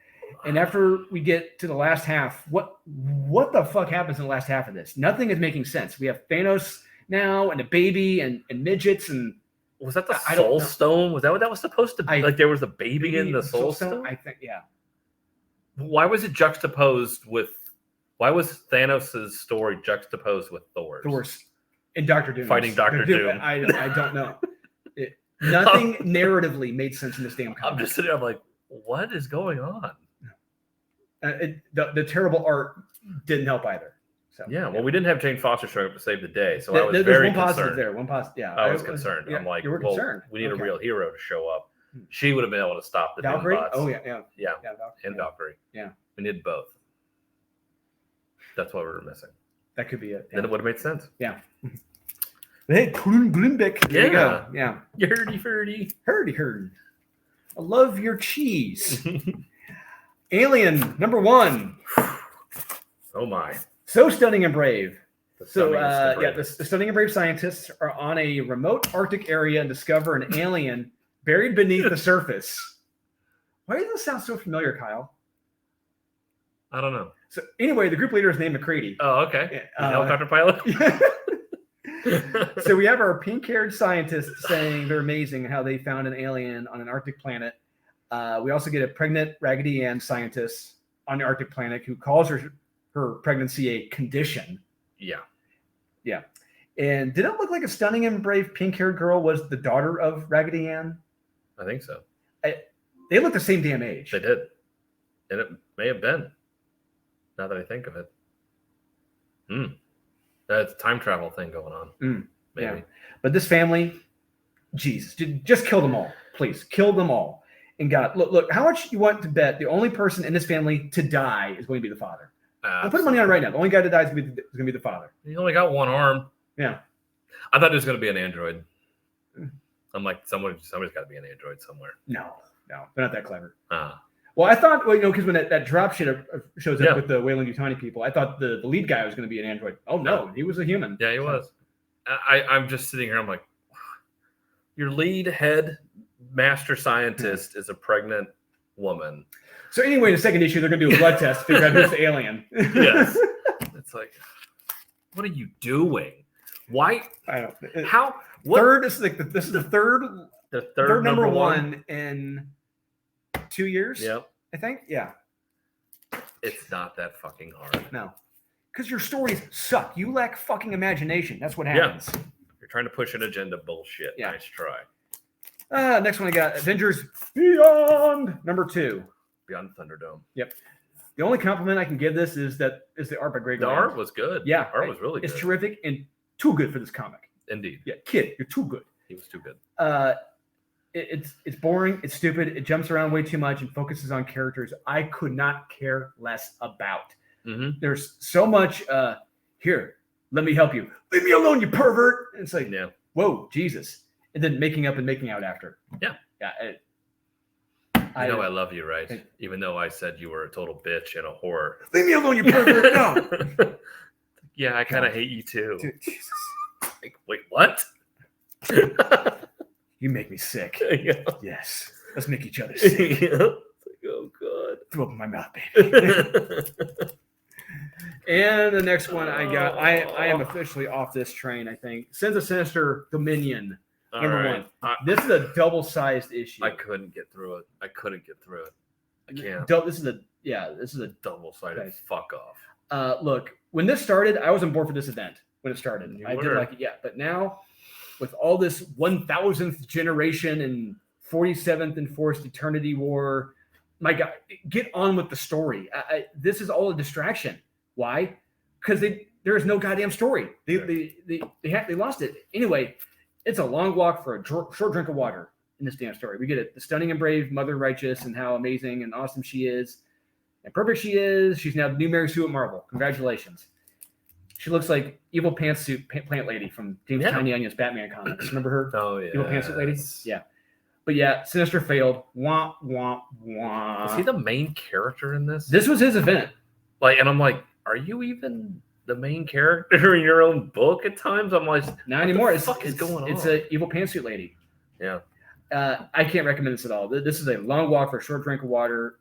[SPEAKER 1] And after we get to the last half, what the fuck happens in the last half of this? Nothing is making sense. We have Thanos now and a baby and midgets and.
[SPEAKER 2] Was that the Soul Stone? Was that what that was supposed to be? Like there was a baby in the Soul Stone?
[SPEAKER 1] I think, yeah.
[SPEAKER 2] Why was it juxtaposed with? Why was Thanos' story juxtaposed with Thor's?
[SPEAKER 1] Thor's and Dr. Doom
[SPEAKER 2] fighting Dr. Doom.
[SPEAKER 1] I don't know. Nothing narratively made sense in this damn comic.
[SPEAKER 2] I'm just sitting there. I'm like, what is going on?
[SPEAKER 1] The terrible art didn't help either. So,
[SPEAKER 2] yeah, well, we didn't have Jane Foster showing up to save the day, so I was very
[SPEAKER 1] one
[SPEAKER 2] concerned.
[SPEAKER 1] Positive there. One positive, yeah.
[SPEAKER 2] I was concerned.
[SPEAKER 1] Yeah,
[SPEAKER 2] I'm like,
[SPEAKER 1] you were concerned.
[SPEAKER 2] We need a real hero to show up. She would have been able to stop the
[SPEAKER 1] Valkyrie.
[SPEAKER 2] Doom bots.
[SPEAKER 1] Oh yeah.
[SPEAKER 2] And Valkyrie.
[SPEAKER 1] Yeah,
[SPEAKER 2] we needed both. That's what we were missing.
[SPEAKER 1] That could be it.
[SPEAKER 2] Then it would have made sense.
[SPEAKER 1] Yeah. Hey, Grunbeck. There you go. Yeah.
[SPEAKER 2] Hurdy.
[SPEAKER 1] I love your cheese. Alien number 1.
[SPEAKER 2] Oh my.
[SPEAKER 1] So stunning and brave. The stunning and brave scientists are on a remote Arctic area and discover an alien buried beneath the surface. Why does this sound so familiar, Kyle?
[SPEAKER 2] I don't know.
[SPEAKER 1] So anyway, the group leader is named McCready.
[SPEAKER 2] Oh, okay. Helicopter pilot.
[SPEAKER 1] So we have our pink-haired scientists saying they're amazing and how they found an alien on an Arctic planet. We also get a pregnant Raggedy Ann scientist on the Arctic planet who calls her pregnancy a condition.
[SPEAKER 2] Yeah.
[SPEAKER 1] And did it look like a stunning and brave pink-haired girl was the daughter of Raggedy Ann?
[SPEAKER 2] I think so.
[SPEAKER 1] They look the same damn age.
[SPEAKER 2] They did. And it may have been, now that I think of it. That's a time travel thing going on. Maybe.
[SPEAKER 1] Yeah. But this family, Jesus, just kill them all. Please, kill them all. and God, look, how much you want to bet the only person in this family to die is going to be the father? I'm putting money on it right now. The only guy to die is going to be the father.
[SPEAKER 2] He only got one arm.
[SPEAKER 1] Yeah.
[SPEAKER 2] I thought it was going to be an android. I'm like, somebody's got to be an android somewhere.
[SPEAKER 1] No, they're not that clever.
[SPEAKER 2] Ah.
[SPEAKER 1] Well, I thought, because when that drop shit shows up with the Weyland-Yutani people, I thought the lead guy was going to be an android. Oh, no, he was a human.
[SPEAKER 2] Yeah, he was. I'm just sitting here. I'm like, your lead head master scientist is a pregnant woman.
[SPEAKER 1] So anyway, in the second issue, they're going to do a blood test to figure out who's the alien.
[SPEAKER 2] Yes. It's like, what are you doing? Why?
[SPEAKER 1] I don't know.
[SPEAKER 2] How?
[SPEAKER 1] What? Third is this is the third number one in 2 years.
[SPEAKER 2] Yep.
[SPEAKER 1] I think. Yeah.
[SPEAKER 2] It's not that fucking hard.
[SPEAKER 1] No. Because your stories suck. You lack fucking imagination. That's what happens.
[SPEAKER 2] Yeah. You're trying to push an agenda bullshit. Yeah. Nice try.
[SPEAKER 1] Next one I got Avengers Beyond number 2.
[SPEAKER 2] Beyond Thunderdome.
[SPEAKER 1] Yep. The only compliment I can give this is the art by Greg.
[SPEAKER 2] The art was good.
[SPEAKER 1] Yeah.
[SPEAKER 2] The art was really good.
[SPEAKER 1] It's terrific and too good for this comic.
[SPEAKER 2] Indeed.
[SPEAKER 1] Yeah, kid, you're too good.
[SPEAKER 2] He was too good.
[SPEAKER 1] It's boring. It's stupid. It jumps around way too much and focuses on characters I could not care less about.
[SPEAKER 2] Mm-hmm.
[SPEAKER 1] There's so much. Here, let me help you. Leave me alone, you pervert. And it's like, whoa, Jesus. And then making up and making out after.
[SPEAKER 2] Yeah.
[SPEAKER 1] Yeah.
[SPEAKER 2] I love you, right? Even though I said you were a total bitch and a whore.
[SPEAKER 1] Leave me alone, you pervert. No.
[SPEAKER 2] Yeah, I kind of hate you too.
[SPEAKER 1] Dude, Jesus.
[SPEAKER 2] Like, wait, what?
[SPEAKER 1] You make me sick.
[SPEAKER 2] Yeah.
[SPEAKER 1] Yes. Let's make each other sick.
[SPEAKER 2] Yeah. Like, oh, God.
[SPEAKER 1] Throw up in my mouth, baby. And the next one I got, I am officially off this train, I think. Sins of Sinister Dominion, number 1. This is a double-sized issue.
[SPEAKER 2] I couldn't get through it. I can't.
[SPEAKER 1] This is a
[SPEAKER 2] double-sided fuck off.
[SPEAKER 1] Look, when this started, I wasn't born for this event when it started. I didn't like it yet. But now, with all this 1000th generation and 47th Enforced Eternity War, my God, get on with the story. This is all a distraction. Why? Because there is no goddamn story. They lost it. Anyway, it's a long walk for a short drink of water in this damn story. We get it. The stunning and brave Mother Righteous and how amazing and awesome she is. And perfect she is. She's now the new Mary Sue at Marvel. Congratulations. She looks like evil pantsuit plant lady from James Tiny Onion's Batman comics. Remember her?
[SPEAKER 2] Oh, yeah.
[SPEAKER 1] Evil pantsuit lady? Yeah. But yeah, Sinister failed. Wah, wah, wah.
[SPEAKER 2] Was he the main character in this?
[SPEAKER 1] This was his event.
[SPEAKER 2] And I'm like, are you even the main character in your own book at times? I'm like,
[SPEAKER 1] not anymore.
[SPEAKER 2] What the fuck is going on?
[SPEAKER 1] It's an evil pantsuit lady.
[SPEAKER 2] Yeah.
[SPEAKER 1] I can't recommend this at all. This is a long walk for a short drink of water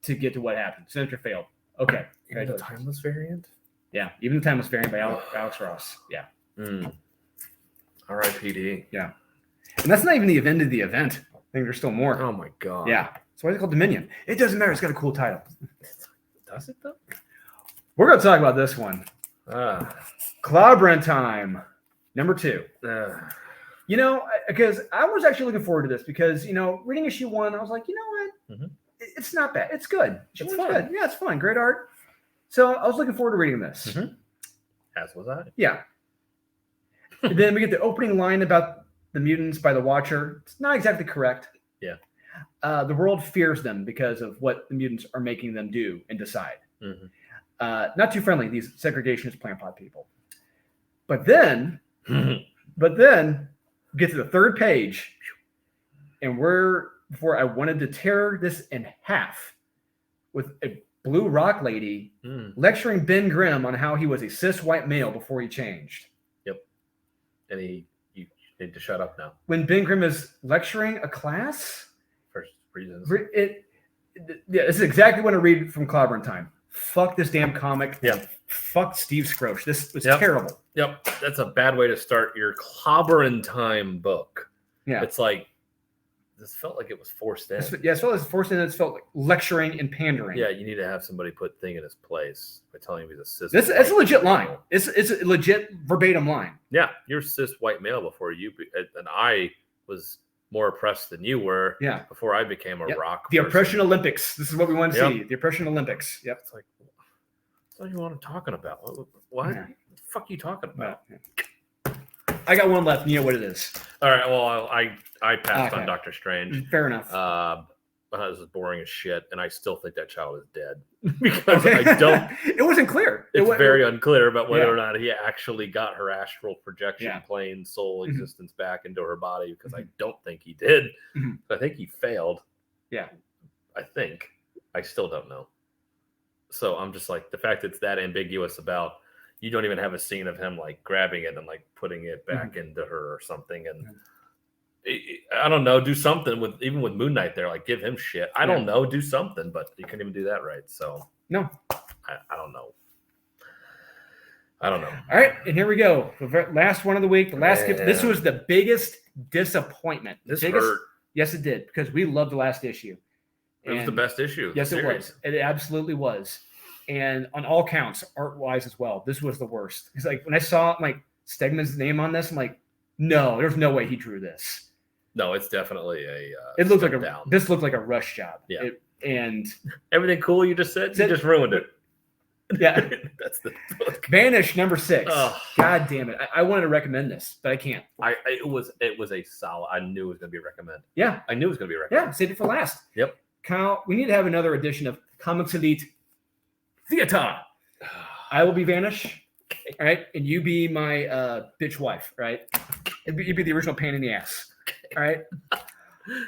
[SPEAKER 1] to get to what happened. Sinister failed. Okay.
[SPEAKER 2] Even the timeless variant?
[SPEAKER 1] Yeah. Even the timeless variant by Alex Ross. Yeah.
[SPEAKER 2] R.I.P.D.
[SPEAKER 1] Yeah. And that's not even the event of the event. I think there's still more.
[SPEAKER 2] Oh, my God.
[SPEAKER 1] Yeah. So why is it called Dominion? It doesn't matter. It's got a cool title.
[SPEAKER 2] Does it, though?
[SPEAKER 1] We're going to talk about this one. Clobbering Time, number 2. Because I was actually looking forward to this because, reading issue 1, I was like, you know what? Mm-hmm. It's not bad. It's good. It's fun. Good. Yeah, it's fun. Great art. So I was looking forward to reading this.
[SPEAKER 2] Mm-hmm. As was I.
[SPEAKER 1] Yeah. And then we get the opening line about the mutants by the Watcher. It's not exactly correct.
[SPEAKER 2] Yeah.
[SPEAKER 1] The world fears them because of what the mutants are making them do and decide.
[SPEAKER 2] Mm-hmm.
[SPEAKER 1] Not too friendly, these segregationist plant pot people. But then get to the third page, and before I wanted to tear this in half with a blue rock lady lecturing Ben Grimm on how he was a cis white male before he changed.
[SPEAKER 2] Yep. And you need to shut up now.
[SPEAKER 1] When Ben Grimm is lecturing a class?
[SPEAKER 2] For reasons.
[SPEAKER 1] This is exactly what I read from Clobbering Time. Fuck this damn comic.
[SPEAKER 2] Yeah.
[SPEAKER 1] Fuck Steve Scroche. This was terrible.
[SPEAKER 2] Yep. That's a bad way to start your Clobbering Time book.
[SPEAKER 1] Yeah.
[SPEAKER 2] It's like, this felt like it was forced in.
[SPEAKER 1] It felt like it was forced in. It felt like lecturing and pandering.
[SPEAKER 2] Yeah, you need to have somebody put Thing in his place by telling him he's a cis.
[SPEAKER 1] It's a legit line. It's a legit verbatim line.
[SPEAKER 2] Yeah, you're a cis white male before you, and I was more oppressed than you were.
[SPEAKER 1] Yeah.
[SPEAKER 2] Before I became a rock.
[SPEAKER 1] The oppression Olympics. This is what we want to see. The oppression Olympics. Yep.
[SPEAKER 2] It's like, what are you talking about? What?
[SPEAKER 1] Yeah.
[SPEAKER 2] What the fuck are you talking about?
[SPEAKER 1] I got one left. You know what it is.
[SPEAKER 2] All right. Well, I passed on Doctor Strange.
[SPEAKER 1] Fair enough.
[SPEAKER 2] this is boring as shit, and I still think that child is dead because I don't.
[SPEAKER 1] It wasn't clear.
[SPEAKER 2] It's very unclear about whether
[SPEAKER 1] Yeah.
[SPEAKER 2] or not he actually got her astral projection
[SPEAKER 1] Yeah.
[SPEAKER 2] plane soul
[SPEAKER 1] Mhm.
[SPEAKER 2] existence back into her body, because I don't think he did.
[SPEAKER 1] Mhm.
[SPEAKER 2] I think he failed.
[SPEAKER 1] Yeah.
[SPEAKER 2] I think. I still don't know. So I'm just like, the fact it's that ambiguous about, you don't even have a scene of him like grabbing it and like putting it back into her or something. And I don't know, do something with, even with Moon Knight there, like give him shit. I don't know, do something, but you couldn't even do that right. So
[SPEAKER 1] no,
[SPEAKER 2] I don't know. I don't know.
[SPEAKER 1] All right, and here we go. The last one of the week. The last skip. This was the biggest disappointment.
[SPEAKER 2] This
[SPEAKER 1] biggest,
[SPEAKER 2] hurt.
[SPEAKER 1] Yes, it did, because we loved the last issue.
[SPEAKER 2] It was the best issue.
[SPEAKER 1] Yes, it was. It absolutely was. And on all counts, art-wise as well, this was the worst. It's like when I saw like Stegman's name on this, I'm like, no, there's no way he drew this.
[SPEAKER 2] No, it's definitely a.
[SPEAKER 1] It looked like
[SPEAKER 2] down.
[SPEAKER 1] This looked like a rush job.
[SPEAKER 2] Yeah.
[SPEAKER 1] And
[SPEAKER 2] everything cool you just said, you just ruined it.
[SPEAKER 1] Yeah.
[SPEAKER 2] That's the book.
[SPEAKER 1] Vanish number 6.
[SPEAKER 2] Oh.
[SPEAKER 1] God damn it! I wanted to recommend this, but I can't.
[SPEAKER 2] It was a solid. I knew it was going to be recommended.
[SPEAKER 1] Yeah,
[SPEAKER 2] I knew it was going to be recommended.
[SPEAKER 1] Yeah, save it for last.
[SPEAKER 2] Yep.
[SPEAKER 1] Kyle, we need to have another edition of Comics Elite Theater. I will be Vanish, all right, and you be my bitch wife, right? You be the original pain in the ass, all right?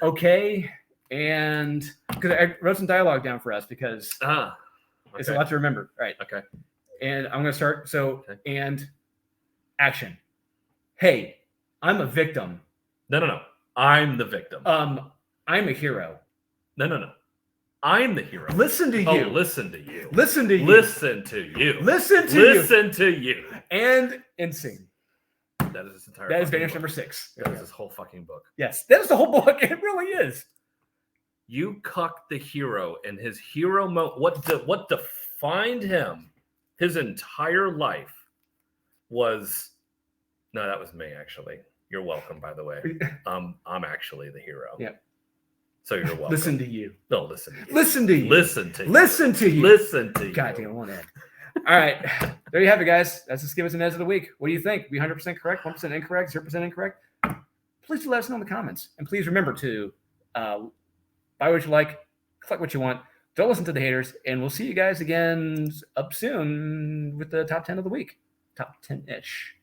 [SPEAKER 1] Okay, and because I wrote some dialogue down for us because it's a lot to remember, right?
[SPEAKER 2] Okay.
[SPEAKER 1] And I'm gonna start. So and action. Hey, I'm a victim.
[SPEAKER 2] No. I'm the victim.
[SPEAKER 1] I'm a hero.
[SPEAKER 2] No. I'm the hero.
[SPEAKER 1] Listen to you.
[SPEAKER 2] Oh, listen to you.
[SPEAKER 1] Listen to you.
[SPEAKER 2] Listen to you.
[SPEAKER 1] Listen to you.
[SPEAKER 2] Listen to you.
[SPEAKER 1] And sing.
[SPEAKER 2] That is this entire.
[SPEAKER 1] That is Vanish
[SPEAKER 2] book.
[SPEAKER 1] number 6.
[SPEAKER 2] That is this whole fucking book.
[SPEAKER 1] Yes, that is the whole book. It really is.
[SPEAKER 2] You cucked the hero and his hero what defined him his entire life was. No, that was me actually. You're welcome, by the way. I'm actually the hero.
[SPEAKER 1] Yeah.
[SPEAKER 2] So you're welcome.
[SPEAKER 1] Listen to you.
[SPEAKER 2] No, listen to you.
[SPEAKER 1] Listen to you.
[SPEAKER 2] Listen to you.
[SPEAKER 1] Listen to you.
[SPEAKER 2] Listen to you.
[SPEAKER 1] God damn, one end. All right. There you have it, guys. That's just give us an edge of the week. What do you think? We 100% correct, 1% incorrect, 0% incorrect? Please do let us know in the comments. And please remember to buy what you like, collect what you want. Don't listen to the haters. And we'll see you guys again up soon with the top 10 of the week. Top 10-ish.